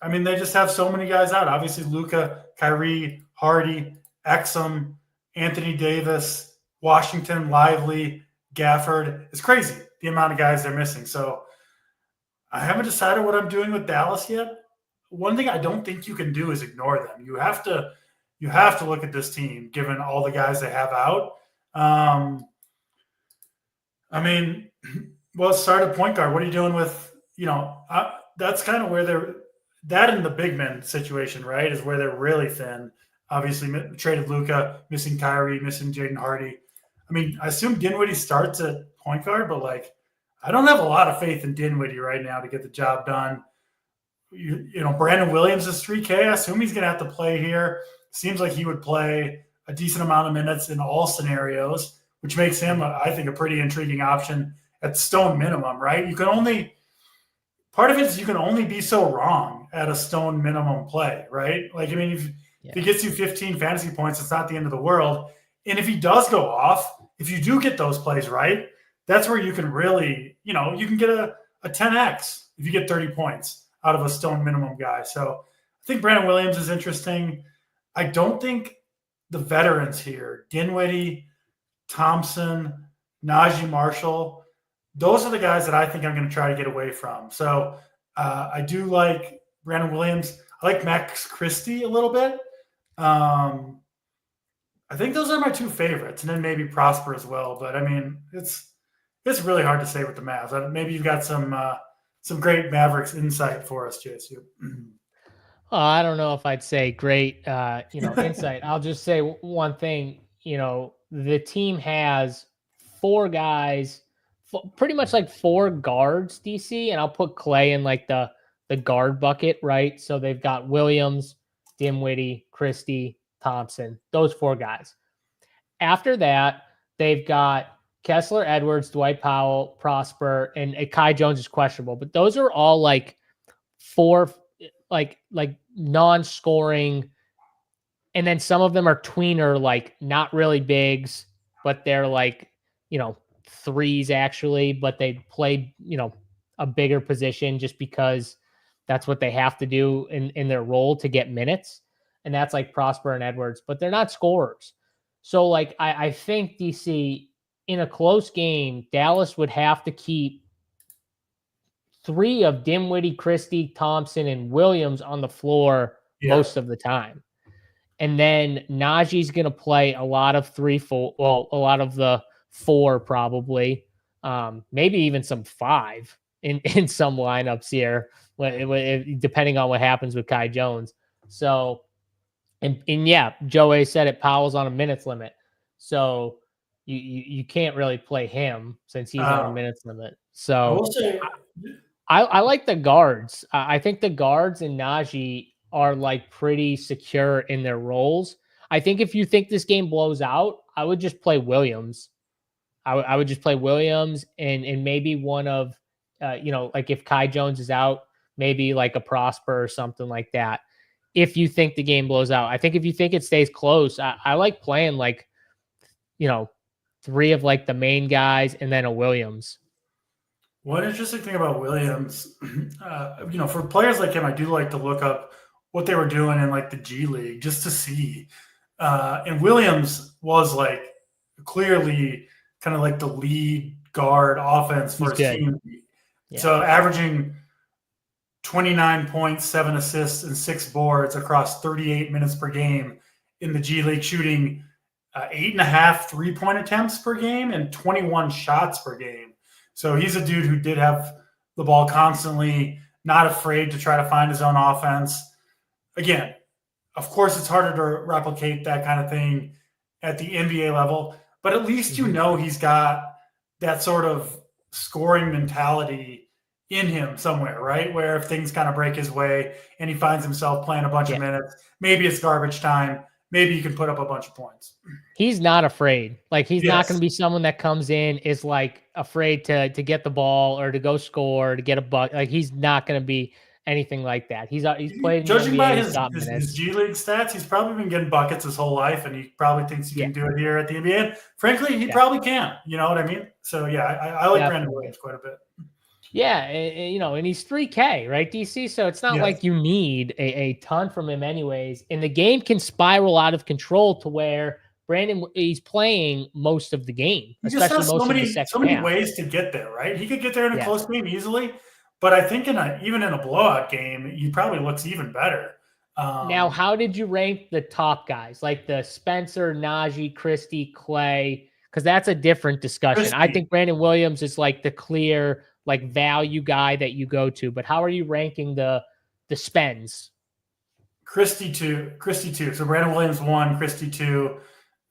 I mean, they just have so many guys out. Obviously, Luka, Kyrie, Hardy, Exum, Anthony Davis, Washington, Lively, Gafford. It's crazy the amount of guys they're missing. So I haven't decided what I'm doing with Dallas yet. One thing I don't think you can do is ignore them. You have to look at this team given all the guys they have out. I mean, well, start at point guard. What are you doing with, that's kind of where that in the big men situation, right, is where they're really thin. Obviously, traded Luka, missing Kyrie, missing Jaden Hardy. I mean, I assume Dinwiddie starts at point guard, but I don't have a lot of faith in Dinwiddie right now to get the job done. Brandon Williams is 3K. I assume he's going to have to play here. Seems like he would play a decent amount of minutes in all scenarios, which makes him, I think, a pretty intriguing option at stone minimum, right? Part of it is you can only be so wrong at a stone minimum play, right? If he gets you 15 fantasy points, it's not the end of the world. And if he does go off, if you do get those plays right, that's where you can really, you can get a 10x if you get 30 points out of a stone minimum guy. So I think Brandon Williams is interesting. I don't think the veterans here, Dinwiddie, Thompson, Najee Marshall, those are the guys that I think I'm going to try to get away from. So I do like Brandon Williams. I like Max Christie a little bit. I think those are my two favorites, and then maybe Prosper as well. But I mean, it's really hard to say with the Mavs. Maybe you've got some great Mavericks insight for us, JSU. I don't know if I'd say great, insight. I'll just say one thing. The team has four guys, pretty much like four guards, DC, and I'll put Clay in like the guard bucket, right? So they've got Williams, Dinwiddie, Christie, Thompson, those four guys. After that, they've got Kessler, Edwards, Dwight Powell, Prosper, and Kai Jones is questionable. But those are all like four, like non-scoring. And then some of them are tweener, like not really bigs, but they're like, threes actually, but they play, a bigger position just because that's what they have to do in their role to get minutes. And that's like Prosper and Edwards, but they're not scorers. So I think DC in a close game, Dallas would have to keep three of Dinwiddie, Christie, Thompson, and Williams on the floor most of the time. And then Najee's going to play a lot of a lot of the four probably, maybe even some five in some lineups here, depending on what happens with Kai Jones. So, and yeah, Joe A said it, Powell's on a minutes limit. So you can't really play him since he's on a minutes limit. So I like the guards. I think the guards and Najee are like pretty secure in their roles. I think if you think this game blows out, I would just play Williams. I would just play Williams and maybe one of, like if Kai Jones is out, maybe like a Prosper or something like that. If you think the game blows out, I think if you think it stays close, I like playing like, three of like the main guys and then a Williams. One interesting thing about Williams, for players like him, I do like to look up what they were doing in like the G League just to see. And Williams was like clearly kind of like the lead guard offense for his team. Yeah. So averaging 29 points, 7 assists, and 6 boards across 38 minutes per game in the G League, shooting 8.5 3-point attempts per game and 21 shots per game. So he's a dude who did have the ball constantly, not afraid to try to find his own offense. Again, Of course, it's harder to replicate that kind of thing at the NBA level, but at least you know he's got that sort of scoring mentality in him somewhere, right? Where if things kind of break his way and he finds himself playing a bunch of minutes, maybe it's garbage time, maybe you can put up a bunch of points. He's not afraid. Like, he's not going Yes. to be someone that comes in is like afraid to get the ball or to go score, to get a buck. Like, he's not going to be anything like that. He's played in the Judging by NBA. He's got his minutes. G League stats, he's probably been getting buckets his whole life, and he probably thinks he can do it here at the NBA. And frankly, he probably can. You know what I mean? So yeah, I like Brandon Williams quite a bit. Yeah, and he's 3K, right, DC? So it's not like you need a ton from him anyways. And the game can spiral out of control to where Brandon, he's playing most of the game, He just especially has most of the second so many half. ways to get there, right? He could get there in a close game easily, but I think even in a blowout game, he probably looks even better. Now, how did you rank the top guys, like the Spencer, Najee, Christie, Clay? Because that's a different discussion. I think Brandon Williams is like the clear like value guy that you go to. But how are you ranking the spends? Christie 2. So Brandon Williams 1, Christie 2.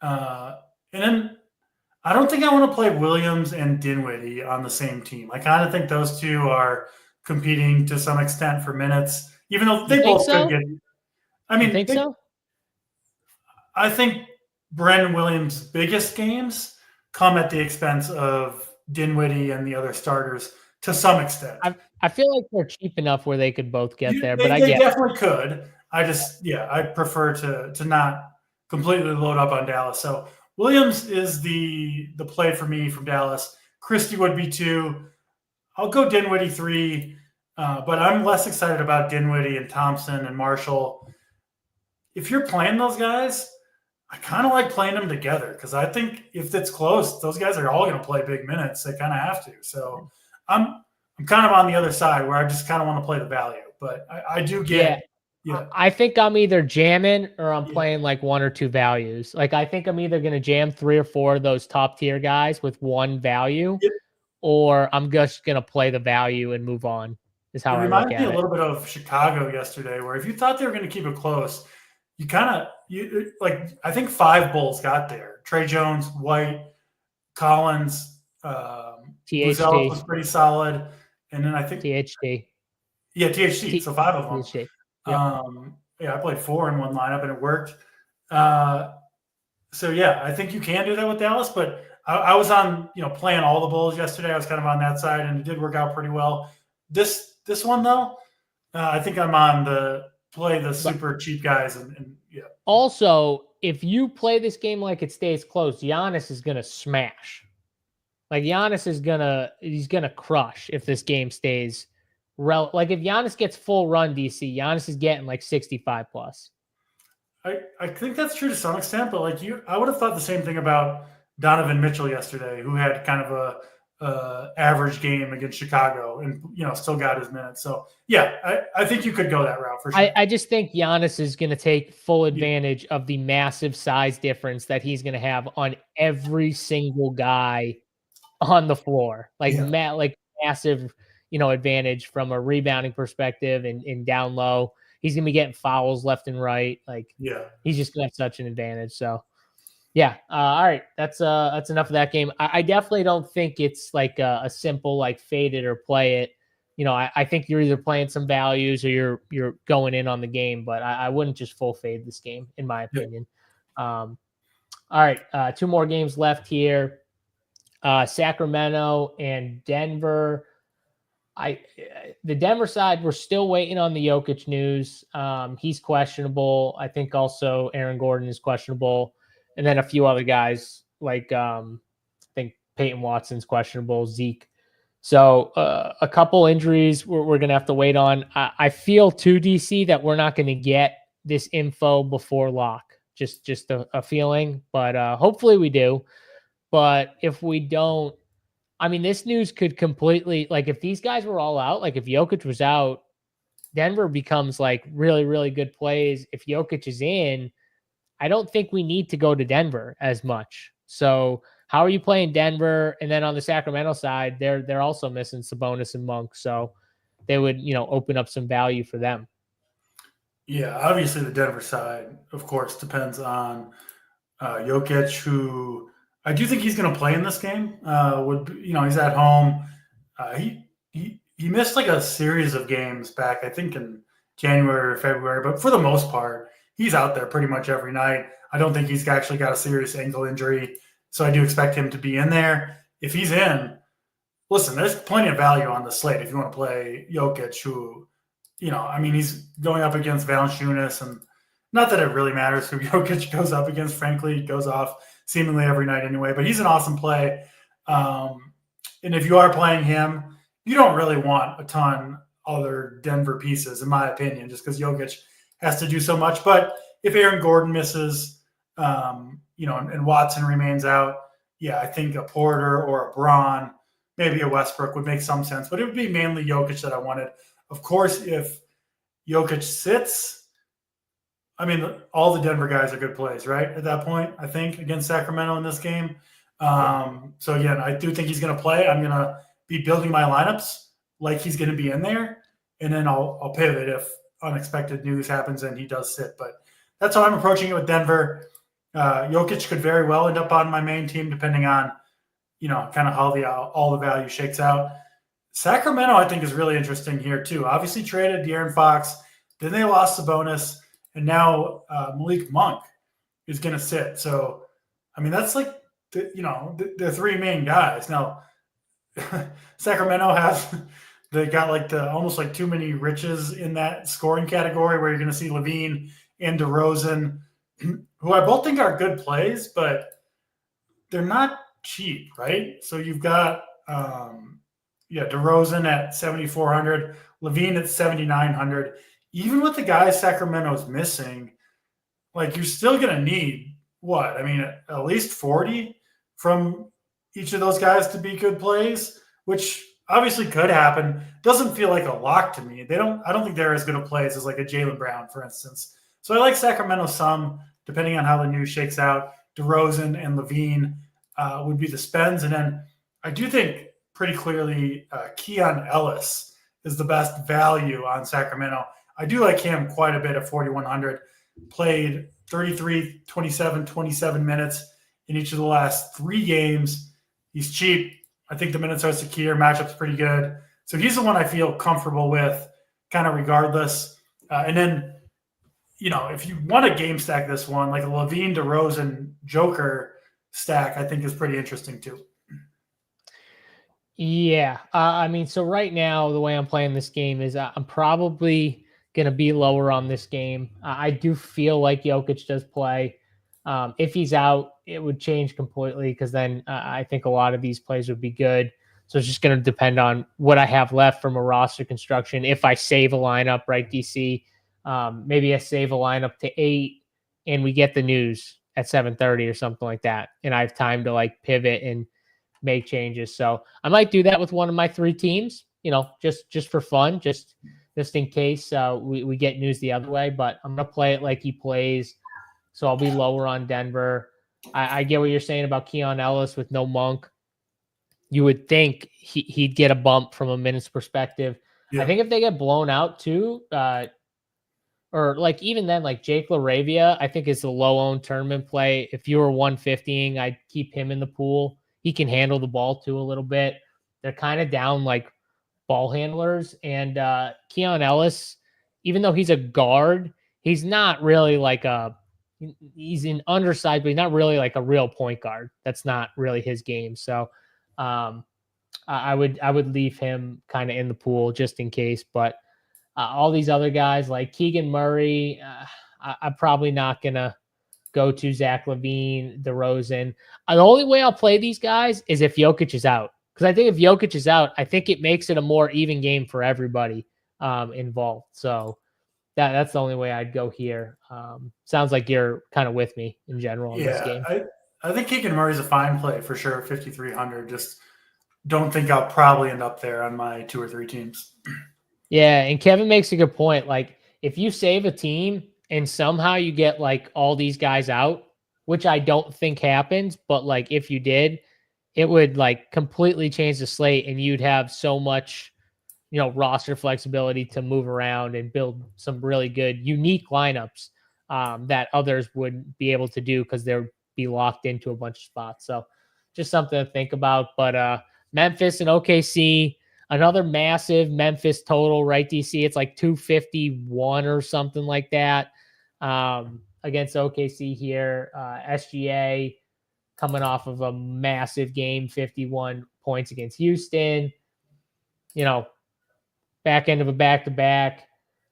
And then I don't think I want to play Williams and Dinwiddie on the same team. I kind of think those two are competing to some extent for minutes, even though they both could get. I mean, think so? I think Brandon Williams' biggest games come at the expense of Dinwiddie and the other starters to some extent. I feel like they're cheap enough where they could both get there, but they definitely could. I prefer to not completely load up on Dallas. So Williams is the play for me from Dallas. Christie would be 2. I'll go Dinwiddie 3, but I'm less excited about Dinwiddie and Thompson and Marshall. If you're playing those guys, I kind of like playing them together because I think if it's close, those guys are all going to play big minutes. They kind of have to. So I'm kind of on the other side where I just kind of want to play the value, but I do get. Yeah. I think I'm either jamming or I'm playing like 1 or 2 values. Like, I think I'm either going to jam 3 or 4 of those top tier guys with 1 value, or I'm just going to play the value and move on. Is how I look at it. It reminded me a little bit of Chicago yesterday, where if you thought they were going to keep it close, you I think 5 Bulls got there. Trey Jones, White, Collins, THT was pretty solid, and then I think THT. Yeah, THT. So 5 of them. THT. Yep. I played 4 in one lineup and it worked. So yeah, I think you can do that with Dallas, but I was on, playing all the Bulls yesterday. I was kind of on that side and it did work out pretty well. This one though, I think I'm on the super cheap guys and yeah. Also, if you play this game like it stays close, Giannis is going to smash. Like, Giannis is he's going to crush if this game stays like, if Giannis gets full run, DC, Giannis is getting like 65 plus. I think that's true to some extent, but I would have thought the same thing about Donovan Mitchell yesterday, who had kind of a average game against Chicago and, still got his minutes. So yeah, I think you could go that route for sure. I just think Giannis is going to take full advantage of the massive size difference that he's going to have on every single guy on the floor. Like massive, advantage from a rebounding perspective and down low. He's gonna be getting fouls left and right. He's just gonna have such an advantage. So yeah. All right. That's enough of that game. I definitely don't think it's like a simple like fade it or play it. I think you're either playing some values or you're going in on the game, but I wouldn't just full fade this game, in my opinion. All right. 2 more games left here. Sacramento and Denver. The Denver side, we're still waiting on the Jokic news. He's questionable. I think also Aaron Gordon is questionable. And then a few other guys like I think Peyton Watson's questionable, Zeke. So a couple injuries we're going to have to wait on. I feel too, DC, that we're not going to get this info before lock. Just a feeling, but hopefully we do. But if we don't, I mean, this news could completely, like, if these guys were all out, like if Jokic was out, Denver becomes like really, really good plays. If Jokic is in, I don't think we need to go to Denver as much. So how are you playing Denver? And then on the Sacramento side, they're also missing Sabonis and Monk. So they would, open up some value for them. Yeah, obviously the Denver side, of course, depends on Jokic, who I do think he's going to play in this game. He's at home. He missed like a series of games back, I think in January or February, but for the most part, he's out there pretty much every night. I don't think he's actually got a serious ankle injury, so I do expect him to be in there. If he's in, listen, there's plenty of value on the slate if you want to play Jokic, who, he's going up against Valanciunas, and not that it really matters who Jokic goes up against. Frankly, he goes off seemingly every night anyway, but he's an awesome play. And if you are playing him, you don't really want a ton other Denver pieces, in my opinion, just because Jokic has to do so much. But if Aaron Gordon misses, and Watson remains out, yeah, I think a Porter or a Braun, maybe a Westbrook would make some sense. But it would be mainly Jokic that I wanted. Of course, if Jokic sits, I mean, all the Denver guys are good plays, right? At that point, I think, against Sacramento in this game. So again, I do think he's going to play. I'm going to be building my lineups like he's going to be in there, and then I'll pivot if unexpected news happens and he does sit. But that's how I'm approaching it with Denver. Jokic could very well end up on my main team, depending on, kind of how all the value shakes out. Sacramento, I think, is really interesting here too. Obviously traded De'Aaron Fox, then they lost Sabonis, and now Malik Monk is going to sit. So, I mean, that's like the three main guys. Now, Sacramento they got like almost like too many riches in that scoring category, where you're going to see Levine and DeRozan, who I both think are good plays, but they're not cheap, right? So you've got DeRozan at 7,400, Levine at 7,900. Even with the guys Sacramento's missing, like, you're still going to need what? I mean, at least 40 from each of those guys to be good plays, which obviously could happen. Doesn't feel like a lock to me. I don't think they're as good of plays as like a Jaylen Brown, for instance. So I like Sacramento some, depending on how the news shakes out. DeRozan and Levine would be the spends. And then I do think pretty clearly Keon Ellis is the best value on Sacramento. I do like him quite a bit at 4,100. Played 33, 27, 27 minutes in each of the last 3 games. He's cheap. I think the minutes are secure. Matchup's pretty good. So he's the one I feel comfortable with, kind of regardless. And then, if you want to game stack this one, like a Levine, DeRozan, Joker stack, I think is pretty interesting too. Yeah. So right now, the way I'm playing this game is I'm probably going to be lower on this game. I do feel like Jokic does play. If he's out, it would change completely, because then I think a lot of these plays would be good. So it's just going to depend on what I have left from a roster construction. If I save a lineup, right, DC, maybe I save a lineup to 8 and we get the news at 7:30 or something like that, and I have time to like pivot and make changes. So I might do that with one of my 3 teams, just for fun, just in case we get news the other way. But I'm going to play it like he plays. So I'll be lower on Denver. I get what you're saying about Keon Ellis with no Monk. You would think he'd get a bump from a minutes perspective. Yeah. I think if they get blown out too, or like even then, like Jake LaRavia, I think is a low-owned tournament play. If you were 150ing, I'd keep him in the pool. He can handle the ball too a little bit. They're kind of down like ball handlers. And Keon Ellis, even though he's a guard, he's not really like he's an underside, but he's not really like a real point guard. That's not really his game. So I would leave him kind of in the pool just in case. But all these other guys like Keegan Murray, I'm probably not going to go to Zach LaVine, DeRozan. The only way I'll play these guys is if Jokic is out. Because I think if Jokic is out, I think it makes it a more even game for everybody involved. So that's the only way I'd go here. Sounds like you're kind of with me in general in this game. I think Keegan Murray's a fine play for sure, 5,300. Just don't think I'll probably end up there on my 2 or 3 teams. Yeah, and Kevin makes a good point. Like, if you save a team and somehow you get like all these guys out, which I don't think happens, but like if you did, it would like completely change the slate, and you'd have so much, roster flexibility to move around and build some really good, unique lineups that others wouldn't be able to do because they'd be locked into a bunch of spots. So just something to think about. But Memphis and OKC, another massive Memphis total, right, DC? It's like 251 or something like that against OKC here. SGA coming off of a massive game, 51 points against Houston. Back end of a back-to-back.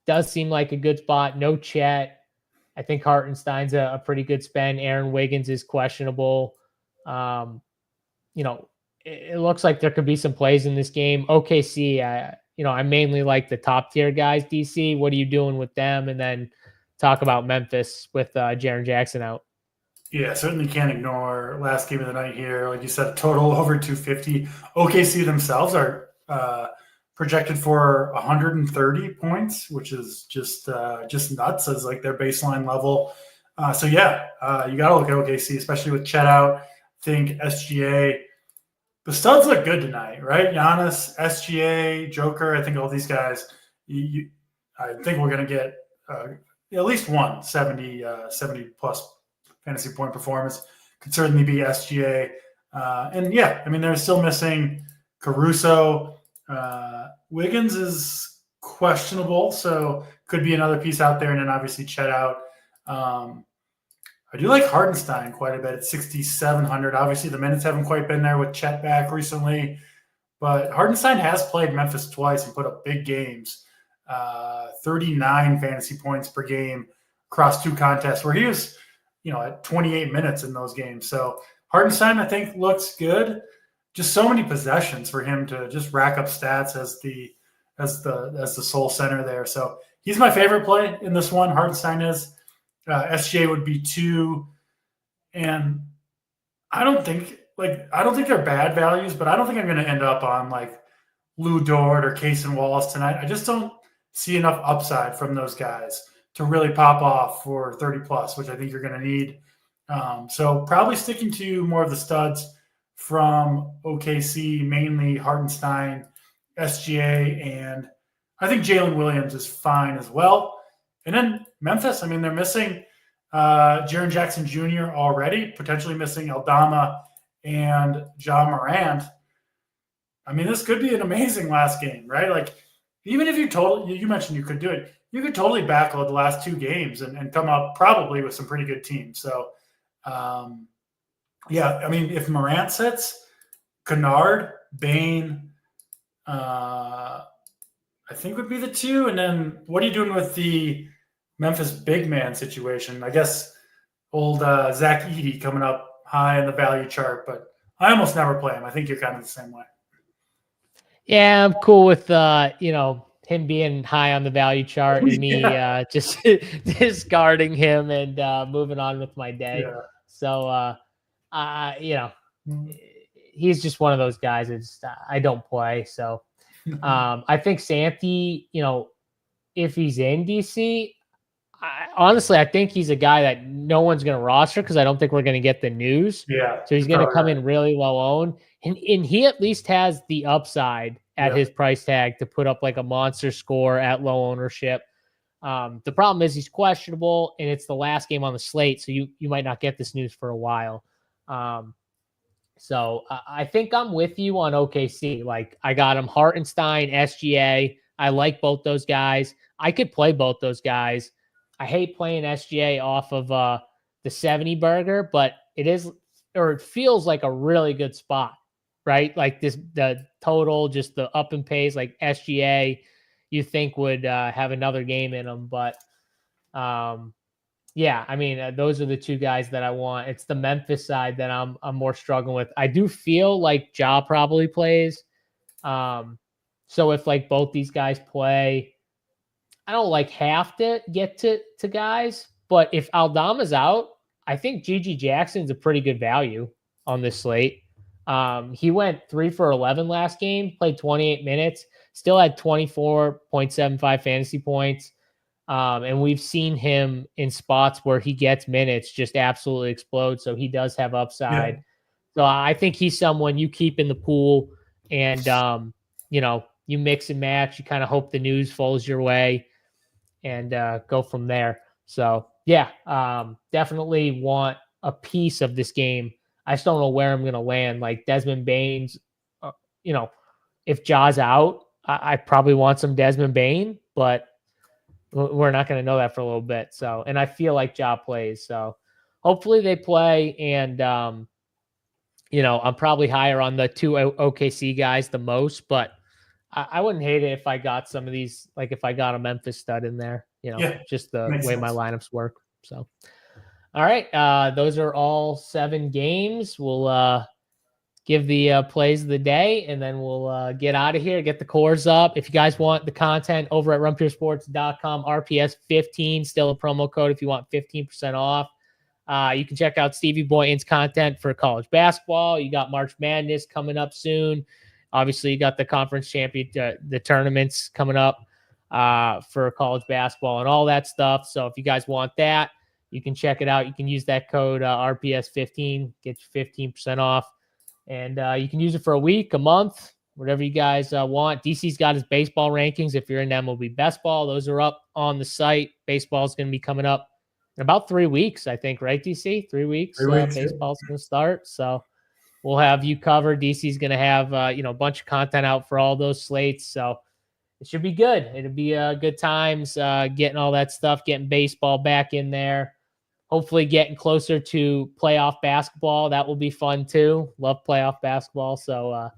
Does seem like a good spot. No Chet. I think Hartenstein's a pretty good spend. Aaron Wiggins is questionable. It looks like there could be some plays in this game. OKC, I mainly like the top tier guys, DC. What are you doing with them? And then talk about Memphis with Jaren Jackson out. Yeah, certainly can't ignore last game of the night here. Like you said, total over 250. OKC themselves are projected for 130 points, which is just nuts as like their baseline level. You got to look at OKC, especially with Chet out. I think SGA, the studs look good tonight, right? Giannis, SGA, Joker. I think all these guys. I think we're going to get at least one 70 plus fantasy point performance. Could certainly be SGA. They're still missing Caruso. Wiggins is questionable, so could be another piece out there, and then obviously Chet out. I do like Hartenstein quite a bit at 6,700. Obviously, the minutes haven't quite been there with Chet back recently, but Hartenstein has played Memphis twice and put up big games. 39 fantasy points per game across two contests where he was, at 28 minutes in those games. So Hartenstein, I think, looks good. Just so many possessions for him to just rack up stats as the sole center there. So he's my favorite play in this one. Hartenstein is. SGA would be 2, and I don't think they're bad values, but I don't think I'm going to end up on like Lou Dort or Cason Wallace tonight. I just don't see enough upside from those guys to really pop off for 30 plus, which I think you're going to need. So probably sticking to more of the studs from OKC, mainly Hartenstein, SGA, and I think Jalen Williams is fine as well. And then Memphis, they're missing Jaren Jackson Jr. already, potentially missing Aldama and John Morant. This could be an amazing last game, right? Like, even if you mentioned you could do it, you could totally backload the last two games and come up probably with some pretty good teams. So, if Morant sits, Kennard, Bane, I think would be the two. And then what are you doing with the Memphis big man situation? I guess old Zach Edey coming up high in the value chart, but I almost never play him. I think you're kind of the same way. Yeah, I'm cool with him being high on the value chart and me just discarding him and moving on with my day. Yeah. So he's just one of those guys that I don't play. So I think Santi, if he's in DC, honestly, I think he's a guy that no one's going to roster because I don't think we're going to get the news. Yeah. So he's going to come in really low owned. And he at least has the upside at his price tag to put up like a monster score at low ownership. The problem is he's questionable and it's the last game on the slate. So you might not get this news for a while. So I think I'm with you on OKC. Like, I got him Hartenstein, SGA. I like both those guys. I could play both those guys. I hate playing SGA off of the 70 burger, but it feels like a really good spot, right? Like the total, just the up and pays, like SGA, you think would have another game in them. But those are the two guys that I want. It's the Memphis side that I'm more struggling with. I do feel like Ja probably plays. So if like both these guys play, I don't have to get to guys, but if Aldama's out, I think Gigi Jackson's a pretty good value on this slate. He went 3 for 11 last game, played 28 minutes, still had 24.75 fantasy points. And we've seen him in spots where he gets minutes just absolutely explode. So he does have upside. Yeah. So I think he's someone you keep in the pool and, you mix and match. You kind of hope the news falls your way and go from there. So yeah, definitely want a piece of this game. I just don't know where I'm going to land. Like Desmond Bane's, if Ja's out, I probably want some Desmond Bane, but we're not going to know that for a little bit. So, and I feel like Ja plays. So hopefully they play. And, I'm probably higher on the 2 OKC guys the most, but I wouldn't hate it if I got some of these, like if I got a Memphis stud in there, just the way sense. my lineups work. So, all right. Those are all 7 games. We'll give the plays of the day, and then we'll get out of here, get the cores up. If you guys want the content over at runpuresports.com, RPS15, still a promo code if you want 15% off. You can check out Stevie Boynton's content for college basketball. You got March Madness coming up soon. Obviously, you got the conference champion, the tournaments coming up for college basketball and all that stuff. So if you guys want that, you can check it out. You can use that code RPS15, get you 15% off. And you can use it for a week, a month, whatever you guys want. DC's got his baseball rankings. If you're in MLB Best Ball, those are up on the site. Baseball is going to be coming up in about 3 weeks, I think, right, DC? 3 weeks. Baseball's going to start. So we'll have you covered. DC's going to have, a bunch of content out for all those slates. So it should be good. It'll be good times getting all that stuff, getting baseball back in there. Hopefully getting closer to playoff basketball. That will be fun too. Love playoff basketball. So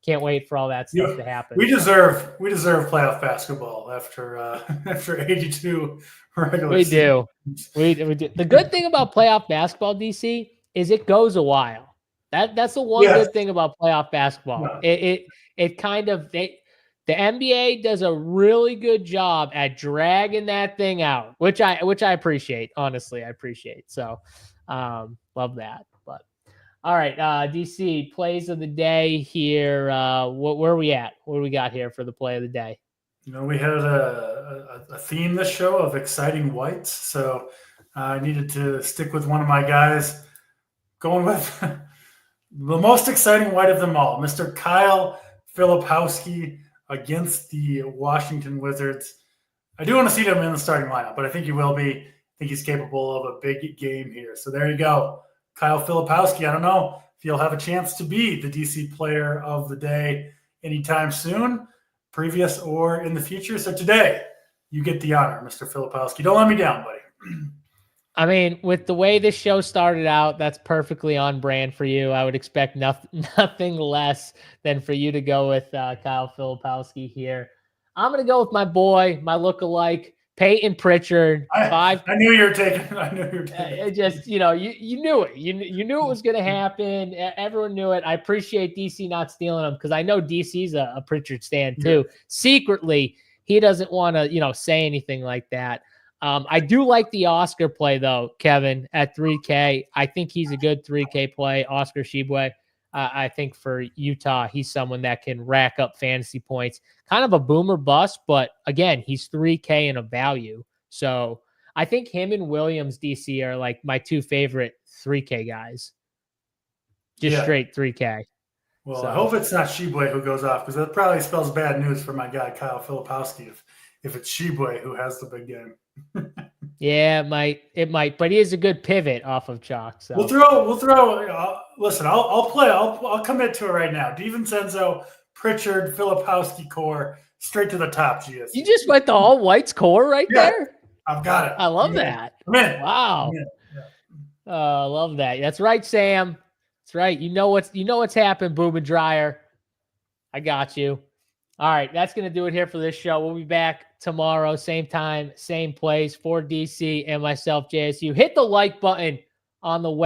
can't wait for all that stuff to happen. We deserve playoff basketball after 82 regular season. We do. The good thing about playoff basketball, DC, is it goes a while. That's the one good thing about playoff basketball. Yeah. It kind of the NBA does a really good job at dragging that thing out, which I appreciate. Honestly, I appreciate. So, love that. But all right, DC plays of the day here. Where are we at? What do we got here for the play of the day? We had a theme this show of exciting whites, so I needed to stick with one of my guys, going with the most exciting white of them all, Mr. Kyle Filipowski, against the Washington Wizards. I do want to see him in the starting lineup, but I think he will be. I think he's capable of a big game here. So there you go. Kyle Filipowski. I don't know if he'll have a chance to be the DC player of the day anytime soon, previous or in the future. So today, you get the honor, Mr. Filipowski. Don't let me down, buddy. I mean, with the way this show started out, that's perfectly on brand for you. I would expect nothing less than for you to go with Kyle Filipowski here. I'm going to go with my boy, my lookalike, Peyton Pritchard. I knew you were taking. It just, you knew it. You knew it was going to happen. Everyone knew it. I appreciate DC not stealing him because I know DC's a Pritchard stan too. Yeah. Secretly, he doesn't want to, say anything like that. I do like the Oscar play, though, Kevin, at 3K. I think he's a good 3K play, Oscar Tshiebwe. I think for Utah, he's someone that can rack up fantasy points. Kind of a boomer bust, but again, he's 3K in a value. So I think him and Williams, DC, are like my 2 favorite 3K guys. Just straight 3K. Well, so I hope it's not Tshiebwe who goes off, because that probably spells bad news for my guy, Kyle Filipowski, if it's Tshiebwe who has the big game. Yeah, it might, but he is a good pivot off of Chalk. So we'll throw. Listen, I'll play. I'll commit to it right now. DiVincenzo, Pritchard, Filipowski core straight to the top. GS. You just went the all whites core right there. I've got it. I love that. Wow. I love that. That's right, Sam. That's right. You know what's happened, Boom and Dryer. I got you. All right, that's going to do it here for this show. We'll be back tomorrow, same time, same place, for DC and myself, JSU. Hit the like button on the web.